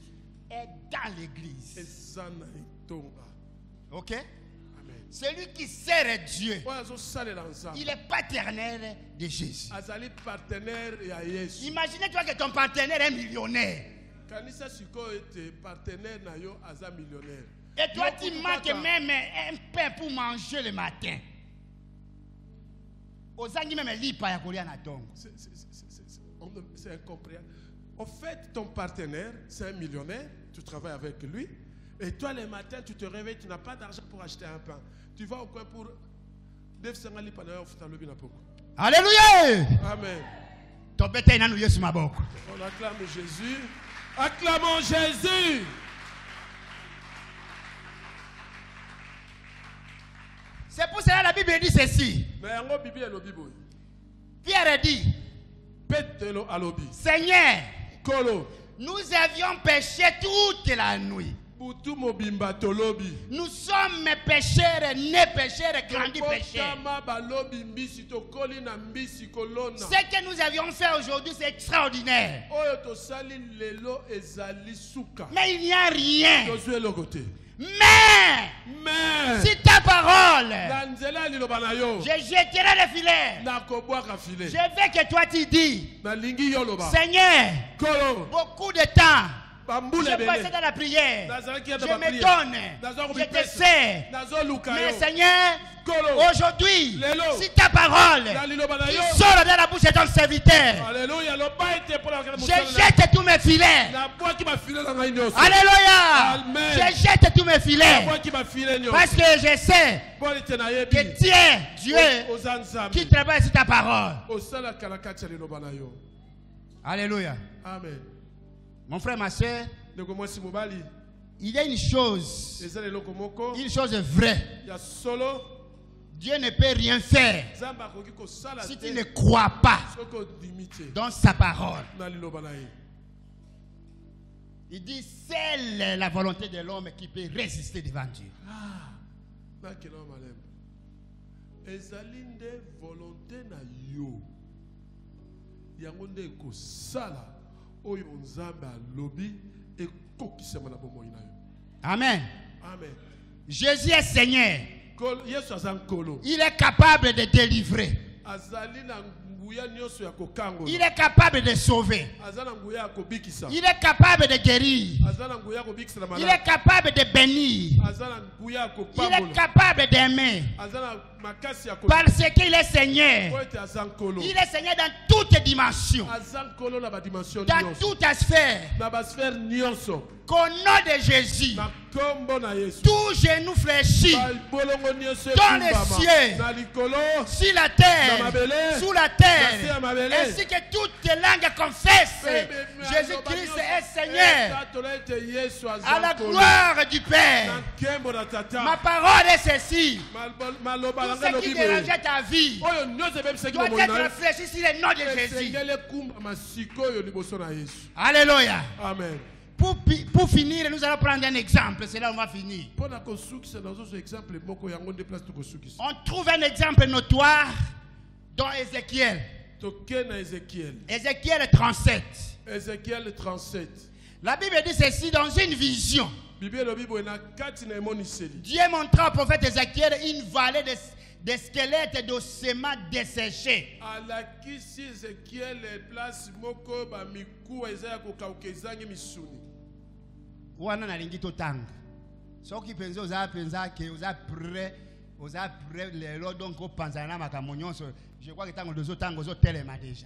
est dans l'église. Et ça n'a pas. Ok? Amen. Celui qui sert Dieu, Ouais, ils ont salé l'ensemble. il est partenaire de Jésus. Azali partenaire et à Jésus. Imagine-toi que ton partenaire est millionnaire. Kanisa Siko était partenaire na yo aza millionnaire. Et toi, Yo tu kutu manques kaka. même un pain pour manger le matin. Ozangi même lipa ya kolia na tongo. C'est incompréhensible. En fait, ton partenaire, c'est un millionnaire, tu travailles avec lui, et toi, le matin, tu te réveilles, tu n'as pas d'argent pour acheter un pain. Tu vas au coin pour... Alléluia! Amen. Ton bête est nanouye sur ma boque. On acclame Jésus. Acclamons Jésus. C'est pour cela que la Bible dit ceci. Mais en gros, Bibi et le Bibo. Pierre dit, Pète-le à l'obi. Seigneur, Kolo. nous avions péché toute la nuit. Boutou mobimba tolobi. Nous sommes pécheurs, nés pécheurs, grandis pécheurs. Kama balobi mbisi tokoli na mbisi kolona. Ce que nous avions fait aujourd'hui, c'est extraordinaire. Oyo tosali lelo ezali suka. Mais il n'y a rien. Josué le côté. Mais, si ta parole, Na nzela liloba na yo. je jeterai le filet. Na kobwaka filet. Je veux que toi tu dis, Na lingi yo loba. Seigneur, Kolo. beaucoup de temps, Bamboule je bele. passais dans la prière. Nazalaki Je ata ba me prière. donne. Nazo Je te kubipesa. sais. Nazo luka Mais yo. Seigneur, Kolo. aujourd'hui, Lelo. si ta parole Na liloba na qui yo. sort de la bouche de ton serviteur, Alléluia. Loba ete pour la je jette tous mes filets. Na bwaki ba filet na ngai nyonso. Alléluia. Amen. Je jette tous mes Na filets. bwaki ba filet nyonso. Parce que je sais Bon ete na yebi. que tu es Dieu Oza nzambe. qui travaille sur ta parole. Osala kalakati ya liloba na yo. Alléluia. Amen. Mon frère, ma soeur, Ndeko mwasi mobali. il y a une chose vraie. Ya solo. Dieu ne peut rien faire Nzambe akoki kosala si te. tu ne crois pas Soki ondimi te. dans sa parole. Na liloba na ye. Il dit, seule la volonté de l'homme qui peut résister devant Dieu. Ah. Nakela malembe. Ezali nde volonté na yo. Yango nde ekosala oyo Nzambe alobi ekokisama na bomoi na yo. Amen. Amen. Jésus est Seigneur. Yesu aza nkolo. Il est capable de délivrer. Azali na nguya nyonso ya kokangola. Il est capable de sauver. Aza na nguya ya kobikisa. Il est capable de guérir. Aza na nguya ya kobikisa na Il maladi. est capable de bénir. Aza na nguya ya Il kopambola. est capable d'aimer. Aza na makasi ya Parce qu'il est Seigneur. po ete aza nkolo. Il est Seigneur dans toutes dimensions. Aza nkolo na badimension Dans nyonso. toute sphère. Na basphère nyonso. Qu'au nom de Jésus, Na kombo na Yesu. tout genou fléchit Bolongo nyonso dans les epumbama. cieux, Na likolo. sur la terre, Dans ma belée, sous la dans terre, ma belée. ainsi que toutes les langues confessent Jésus-Christ est Seigneur, à la gloire du Père. Ma parole est ceci. Tout ce qui dérangeait ta vie doit être réfléchi sur le nom de Jésus. Alléluia. Amen. Pour finir, nous allons prendre un exemple. C'est là où on va finir. On trouve un exemple notoire dans Ézéchiel. Ézéchiel 37. Ézéchiel 37. La Bible dit ceci dans une vision. Dieu montra au prophète Ézéchiel une vallée de squelettes d'ossements desséchés. Wana nalingi totanga. Soki penza oza ke oza prêt lelo donc opanza na makambo nyonso. Je crois que tango dozo tango zo telema déjà.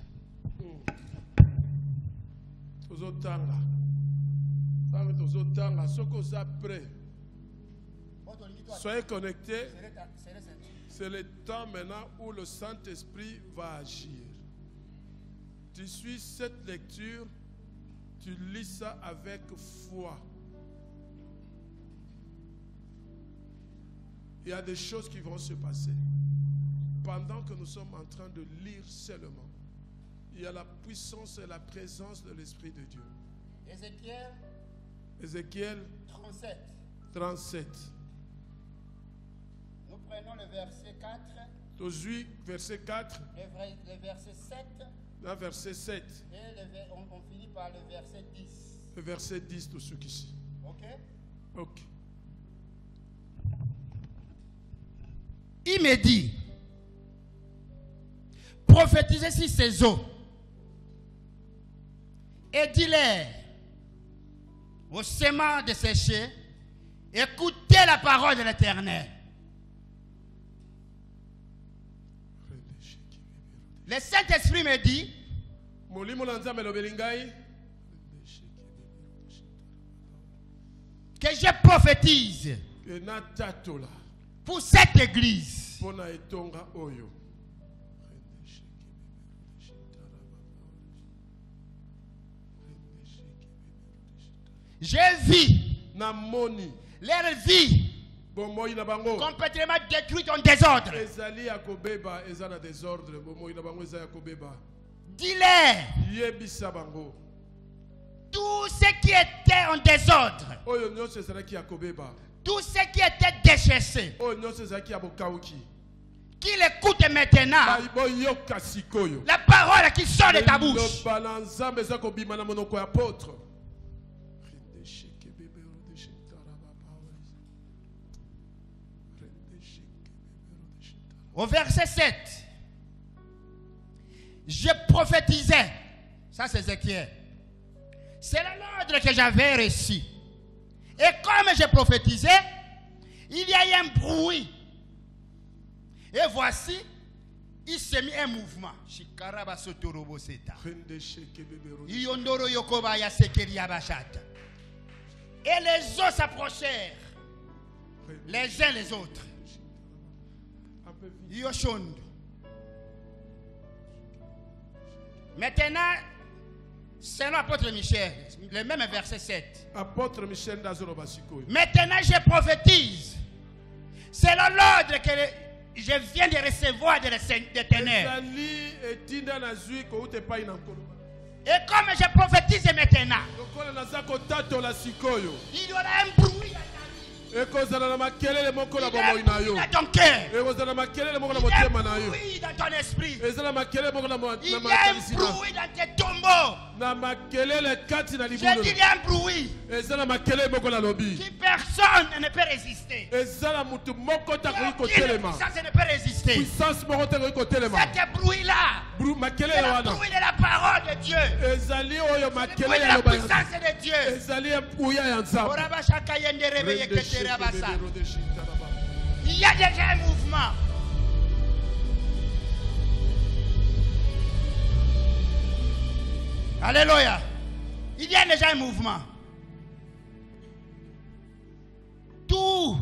Tozotanga. Tango tozotanga soko oza prêt. Soyez connectés. C'est le temps maintenant où le Saint-Esprit va agir. Tu suis cette lecture, tu lis ça avec foi. Il y a des choses qui vont se passer pendant que nous sommes en train de lire seulement. Il y a la puissance et la présence de l'Esprit de Dieu. Ézéchiel Ézéchiel 37. 37. Nous prenons le verset 4, Aujourd'hui, verset 4, le verset 7 là, verset 7, et on finit par le verset 10. le verset 10 de ce qu'ici. Ok? Ok. Il me dit, prophétisez sur ces eaux et dis-leur aux semences de sécher, écoutez la parole de l'Éternel. Le Saint-Esprit me dit que je prophétise pour cette église. J'ai vu leur vie complètement détruite en désordre. Dis-leur, tout ce qui était en désordre, tout ce qui était déchaissé, qu'il écoute maintenant la parole qui sort de ta bouche. Au verset 7, je prophétisais, ça c'est Ézéchiel, c'est l'ordre que j'avais reçu. Et comme je prophétisais, il y a eu un bruit. Et voici, il s'est mis un mouvement. Et les eaux s'approchèrent, les uns les autres. Maintenant, selon l'apôtre Michel, le même verset 7. Maintenant, je prophétise. C'est l'ordre que je viens de recevoir de l'Éternel. Et comme je prophétise maintenant, il y aura un bruit. Il y a un bruit dans ton cœur. Il y a un bruit dans ton esprit. Il y a un bruit dans tes tombeaux. Je dis, il y a un bruit qui personne ne peut résister. Aucune puissance ne peut résister. Cet bruit-là, c'est le bruit de la parole de Dieu. C'est le bruit de la puissance de Dieu. Il y a déjà un mouvement. Alléluia. Il y a déjà un mouvement. Tout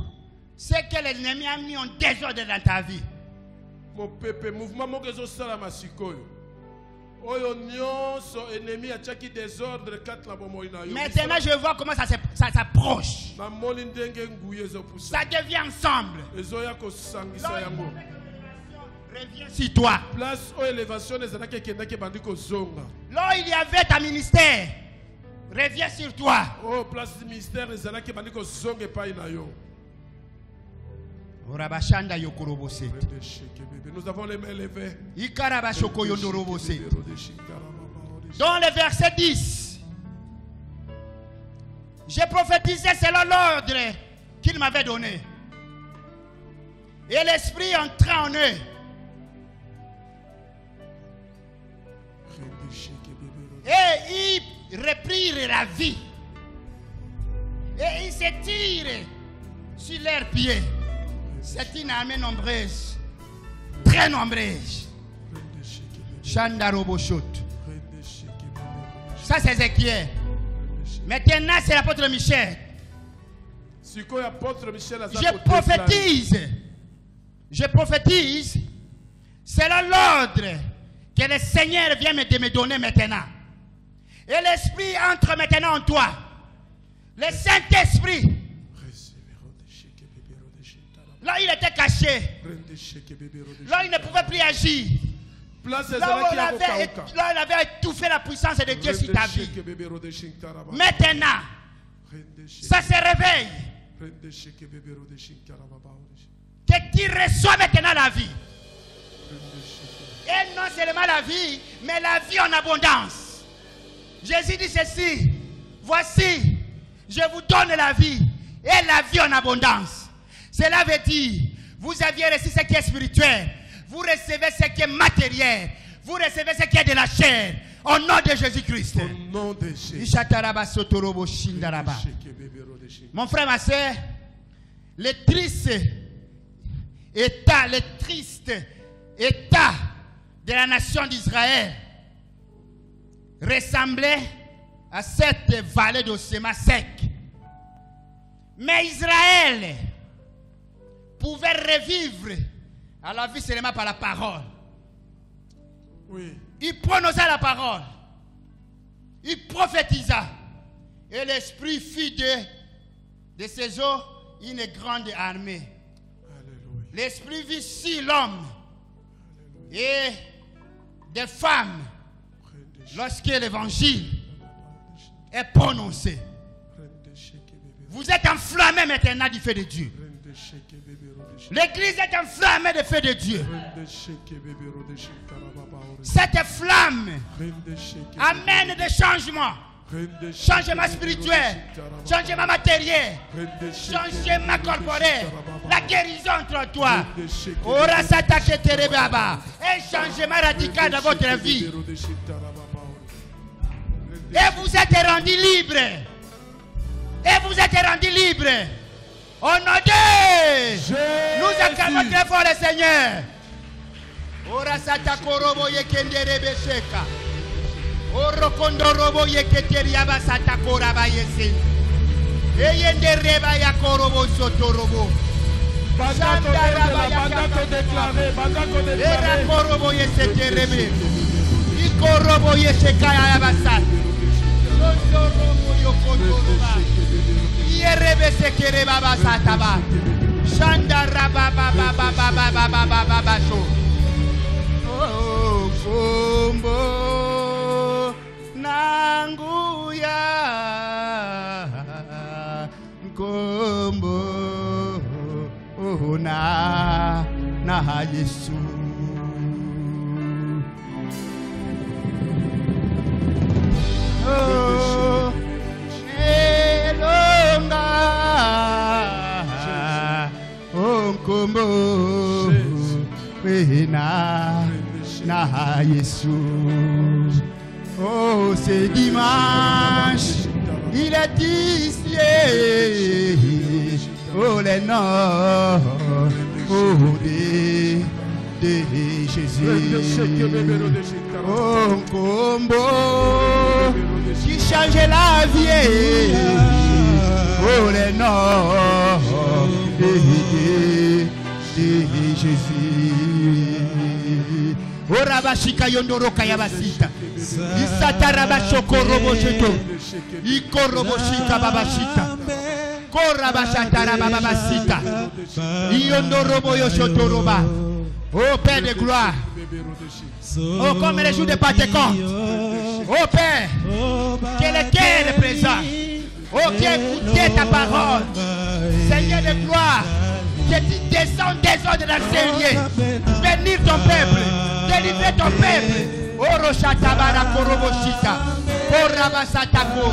ce que l'ennemi a mis en désordre dans ta vie. Maintenant, je vois comment ça s'approche. Ça devient ensemble. Reviens sur toi. Là il y avait ta ministère, reviens sur toi. Nous avons les mains levées. Dans le verset 10, j'ai prophétisé selon l'ordre qu'il m'avait donné. Et l'Esprit entra en eux. Et ils reprirent la vie. Et ils s'étirent sur leurs pieds. C'est une armée nombreuse. Très nombreuse. Chandaroboshot. Ça c'est Ézéchiel. Maintenant c'est l'apôtre Michel. Je prophétise. C'est l'ordre que le Seigneur vient de me donner maintenant. Et l'Esprit entre maintenant en toi. Le Saint-Esprit. Là, il était caché. Là, il ne pouvait plus agir. Là où on avait étouffé la puissance de Dieu sur ta vie. Maintenant, ça se réveille. Que tu reçois maintenant la vie. Et non seulement la vie, mais la vie en abondance. Jésus dit ceci: voici, je vous donne la vie et la vie en abondance. Cela veut dire, vous aviez reçu ce qui est spirituel, vous recevez ce qui est matériel, vous recevez ce qui est de la chair, au nom de Jésus-Christ. Au nom de Jésus. Mon frère, ma soeur, le triste état de la nation d'Israël ressemblait à cette vallée d'ossements secs. Mais Israël pouvait revivre à la vie seulement par la parole. Oui. Il prononça la parole. Il prophétisa. Et l'Esprit fit de ses eaux une grande armée. L'Esprit vit sur l'homme et des femmes lorsque l'évangile est prononcé. Vous êtes enflammés maintenant du feu de Dieu. L'église est enflammée du feu de Dieu. Cette flamme amène des changements. Changement spirituel, changement matériel, changement corporel, la guérison entre toi. Un changement radical dans votre vie. Et vous êtes rendu libre. Et vous êtes rendu libre. Au nom de Jésus, nous acclamons très fort le Seigneur. Orokondorobo yeketeria basata koraba yese. Eyende reba ya korobo sotorobo. Bandako déclaré. Era korobo yese terebe. Ikorobo yese kaya basata. Sondorobo yokondoroba. Yerebe sekereba basata ba. Shanda raba ba sho. Oh kombo nanguya kombo na Yesu. Oh elonga kombo na Yesu. Oh, c'est dimanche, il est ici. Oh, les noms de Jésus. Oh, combo qui change la vie. Oh, les noms de Jésus. Oh, Rabashika Yondoroka Yabasita. Isata Rabashoko Robosheto. Ikoroboshika Babashita. Korabashata Rababasita. Yondorobo Yoshotoroba. Oh Père de gloire. Oh, comme les jours de Pentecôte. Oh Père, que le cœur est présent. Oh, qui écoutait ta parole. Seigneur de gloire, que tu descends des eaux de la Seigneur. Bénir ton peuple. Délivrer ton peuple. Oh, Roshata Barakoroboshita. Oh, Rabasata Koro.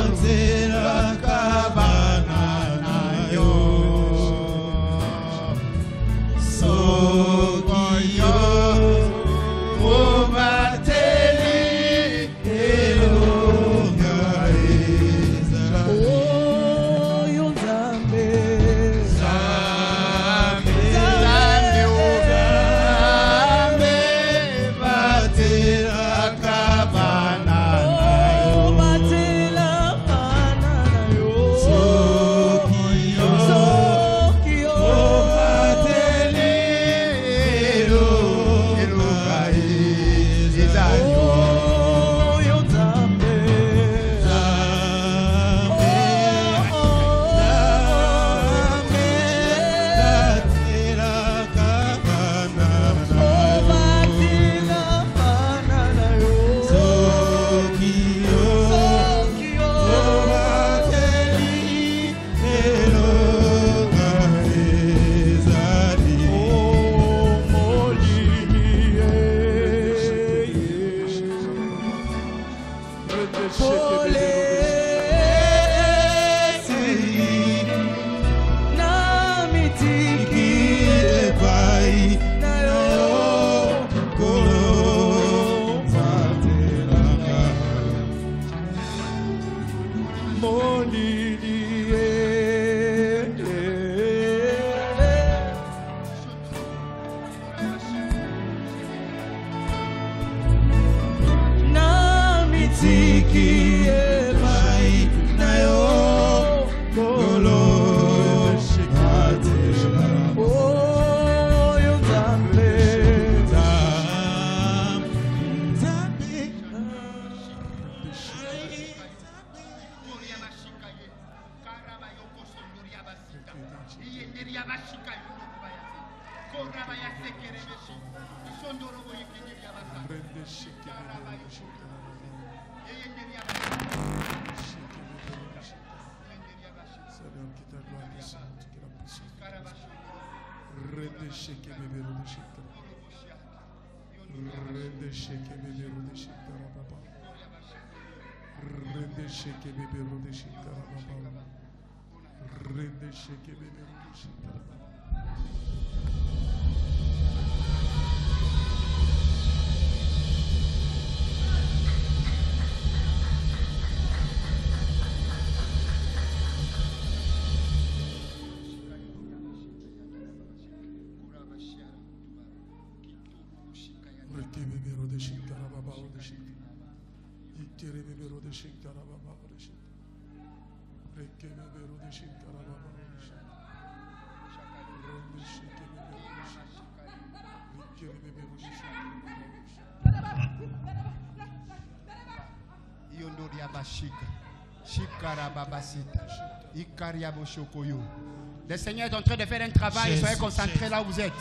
Le Seigneur est en train de faire un travail, soyez concentrés là où vous êtes.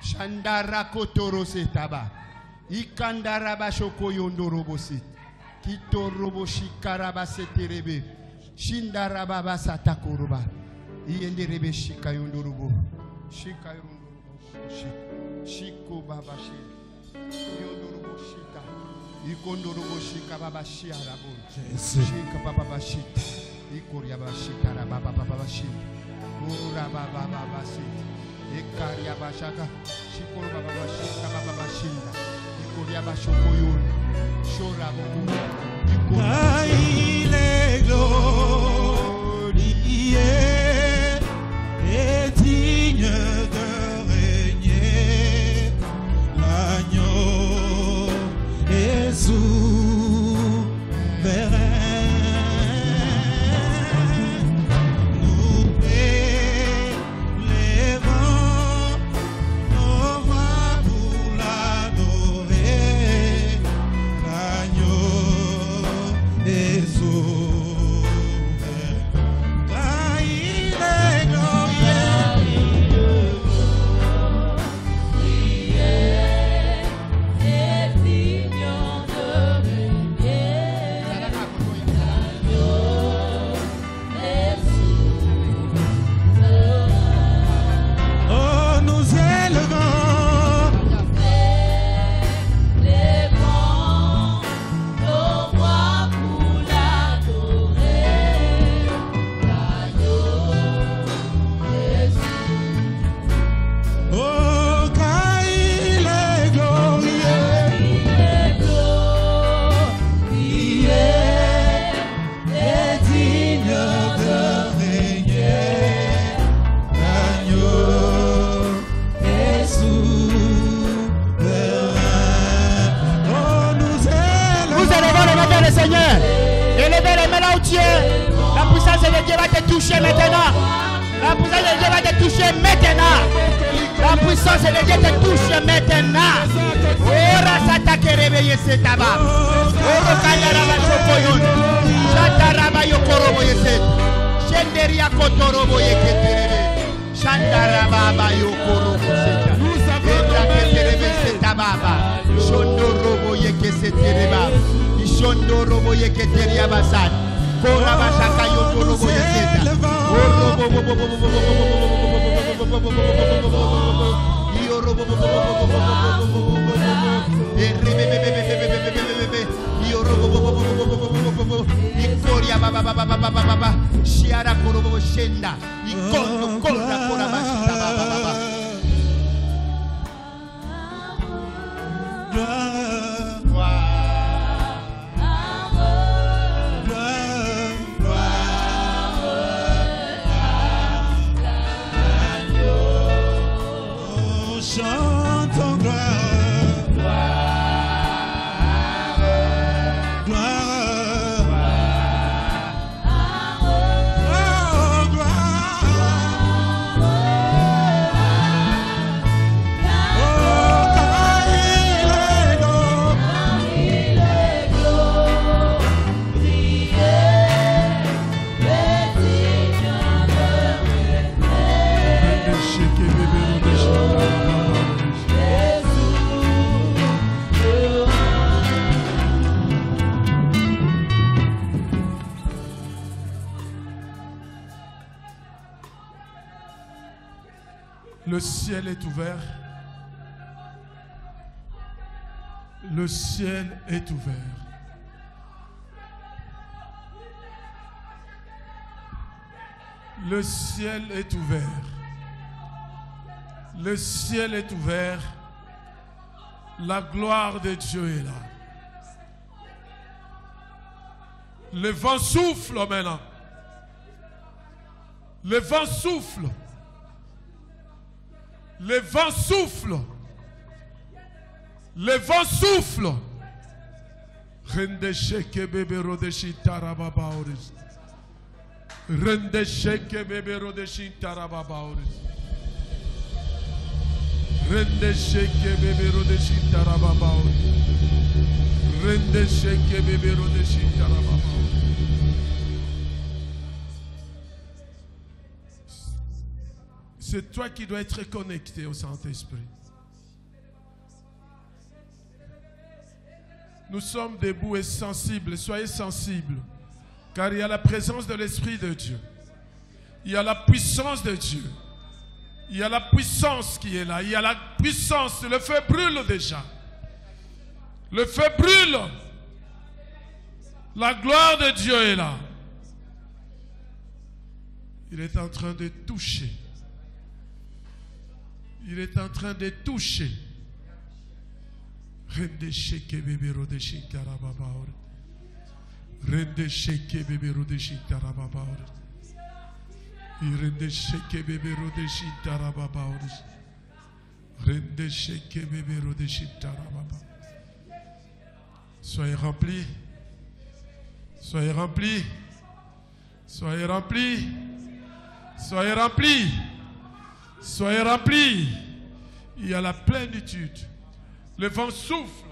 Shandara kotoro setaba. Ikandara bashoko yondorobosit. Kitorobo shikaraba seterebe. Shindara baba satakoroba. Iyenderebe shika yondorobo. Shika yondorobo. Shiko baba shi. Yondorobo shika. Ikondorobo shika baba shi arabo. Shika baba shita. Ikoria baba shika baba baba shi. Ura baba baba shita. Ekaria bashaka. Shikoro baba shika baba shinda. Ikoria bashoko yon. Shora boko. Il est glorieux et digne de régner. L'agneau est souverain. Nous élevons nos voix pour l'adorer. L'agneau est souverain. Car il est glorieux. Oh, nous élevons oh, car il est glorieux. Il est digne de régner. L'agneau est souverain. Oh, nous Nous élevons les mains vers le Seigneur. Élevez les mains là où tu es. La puissance de Dieu va te toucher maintenant. La puissance de Dieu va te toucher maintenant. La puissance de Dieu te touche maintenant. Ora satake réveiller cet tabac. Ora kayara chokoyon. Shataraba yokorobo yeset. Shenderia kotorobo yeketerebe. Shandaraba yokorobo seta. Ora keterebe setababa. Shondorobo yekesetereba. Shondorobo yeketeria basat. Kora bashaka yondorobo yeseta. Ikoria baba baba baba baba shiara korobo shenda ikondo kora kora bashita baba baba. Chantons gloire, gloire, Le ciel est ouvert. Le ciel est ouvert. Le ciel est ouvert. Le ciel est ouvert. La gloire de Dieu est là. Le vent souffle maintenant. Le vent souffle. Le vent souffle. Le vent souffle. Rende sheke bebe rodeshi tarababa oris. Rende sheke bebe rodeshi tarababa oris. Rende sheke bebe rodeshi tarababa oris. Rende sheke bebe rodeshi tarababa oris. C'est toi qui dois être connecté au Saint-Esprit. Nous sommes debout et sensibles. Soyez sensibles. Car il y a la présence de l'Esprit de Dieu. Il y a la puissance de Dieu. Il y a la puissance qui est là. Il y a la puissance. Le feu brûle déjà. Le feu brûle. La gloire de Dieu est là. Il est en train de toucher. Il est en train de toucher. Rende sheke bebe rodeshi tarababa or. Rende sheke bebe rodeshi tarababa or. Rende sheke bebe rodeshi tarababa or. Rende sheke bebe rodeshi tarababa. Soyez remplis. Soyez remplis. Soyez remplis. Soyez remplis. Soyez remplis. Il y a la plénitude. Le vent souffle.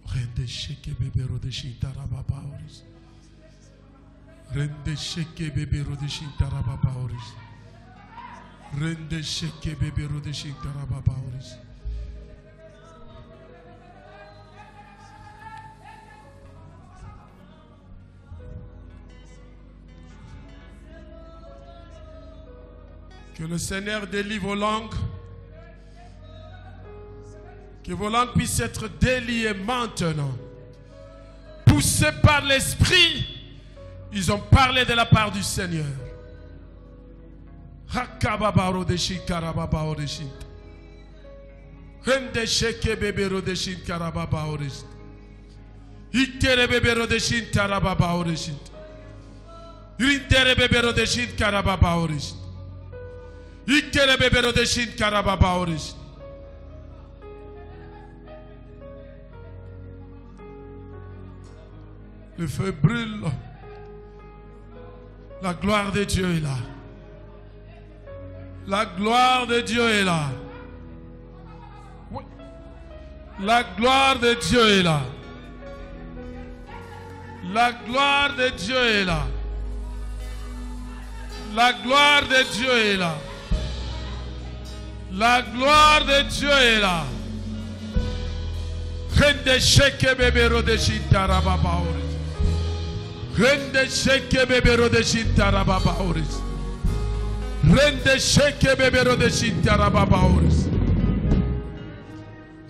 Rende sheke bebe rodeshi tarababa oris. Rende sheke bebe rodeshi tarababa oris. Rende sheke bebe rodeshi tarababa oris. Que le Seigneur délivre vos langues. Que vos langues puissent être déliées maintenant. Poussés par l'Esprit, ils ont parlé de la part du Seigneur. Hakababaro de shikarababa orishit. Rende sheke bebero de shikarababa orishit. Itere bebero de shikarababa orishit. Rintere bebero de shikarababa orishit. Itere bebero de shikarababa orishit. Le feu brûle. La gloire de Dieu est là. La gloire de Dieu est là. Oui. La gloire de Dieu est là. La gloire de Dieu est là. La gloire de Dieu est là. La gloire de Dieu est là. Rende sheke bebero de shitarababa oris. Rende sheke bebero de shitarababa oris. Rende sheke bebero de shitarababa oris.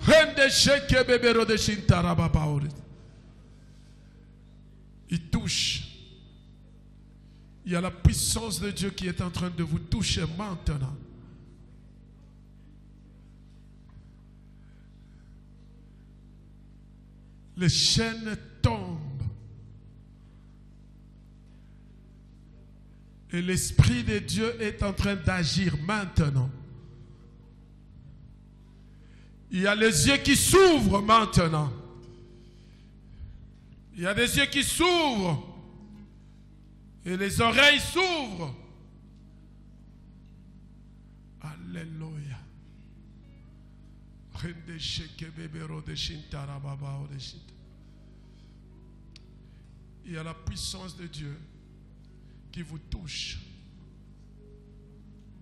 Rende sheke bebero de shitarababa oris. Il touche. Il y a la puissance de Dieu qui est en train de vous toucher maintenant. Les chaînes tombent. Et l'Esprit de Dieu est en train d'agir maintenant. Il y a les yeux qui s'ouvrent maintenant. Il y a des yeux qui s'ouvrent. Et les oreilles s'ouvrent. Alléluia. Il y a la puissance de Dieu qui vous touche.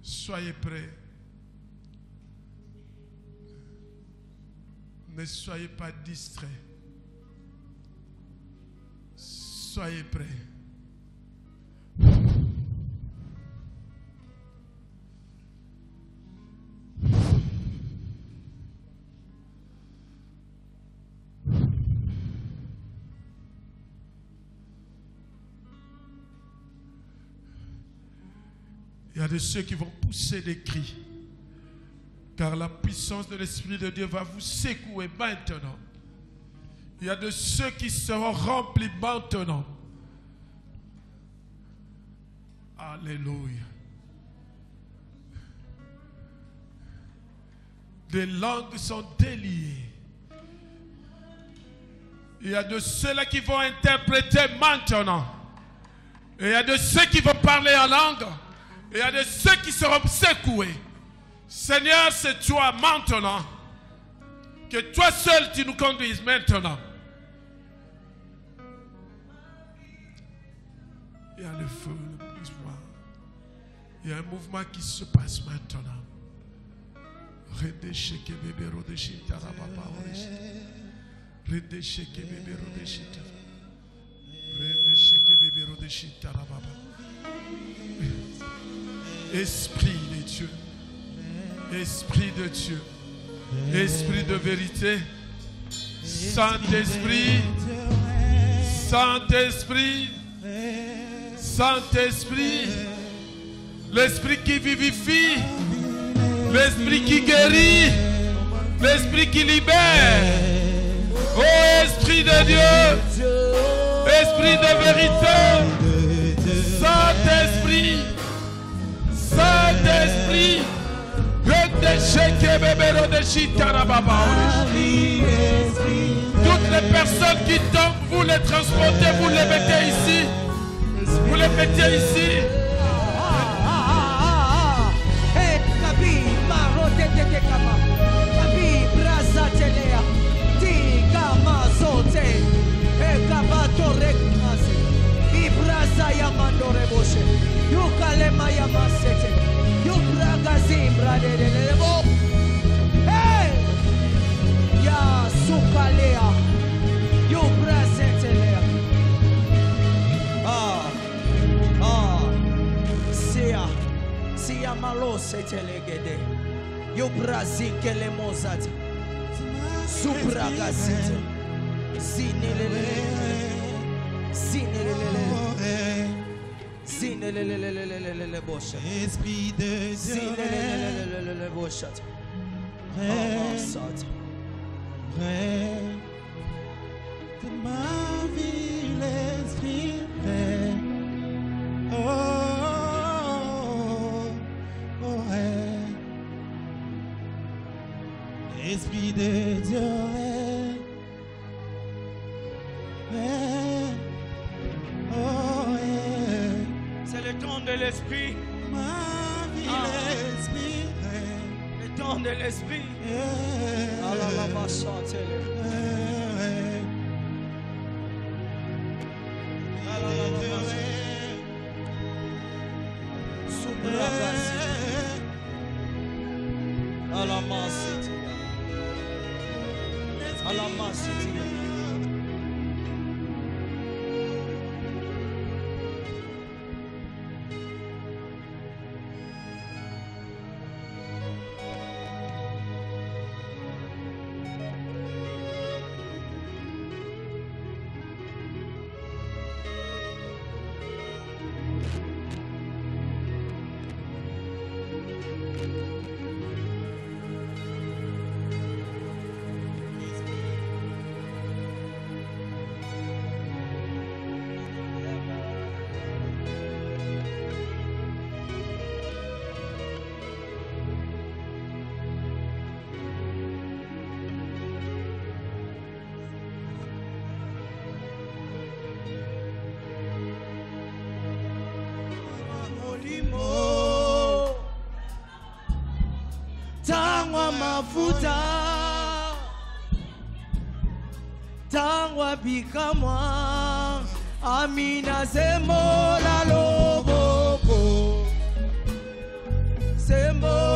Soyez prêts. Ne soyez pas distraits. Soyez prêts. Il y a de ceux qui vont pousser des cris. Car la puissance de l'Esprit de Dieu va vous secouer maintenant. Il y a de ceux qui seront remplis maintenant. Alléluia. Des langues sont déliées. Il y a de ceux-là qui vont interpréter maintenant. Et il y a de ceux qui vont parler en langue. Et il y a de ceux qui seront secoués. Seigneur, c'est toi maintenant. Que toi seul tu nous conduises maintenant. Il y a le feu, le pouvoir. Il y a un mouvement qui se passe maintenant. Redécheke bébé rodéchita rababa rodéchita. Redécheke bébé rodéchita. Redécheke bébé rodéchita rababa. Esprit de Dieu. Esprit de Dieu. Esprit de vérité. Saint-Esprit. Saint-Esprit. Saint-Esprit. L'Esprit qui vivifie. L'Esprit qui guérit. L'Esprit qui libère. Oh Esprit de Dieu. Esprit de vérité. Saint-Esprit. Saint-Esprit. Toutes les personnes qui tombent, vous les transportez, vous les mettez ici. Vous les mettez ici. Hey! Ya sukalea. You prasetelea. Sia malo setelegede. You brazikele mozat. Supragazite. Zinelele. Zinelele. Zinelele bosha. Esprit de Dieu. Zinelele bosha. De ma vie, l'Esprit fait. Esprit de Dieu. C'est le temps de l'Esprit. Ma vie, l'Esprit. Le temps de l'Esprit. Tangwa mafuta, tangwa bikamwa, amina semola loboko, semola.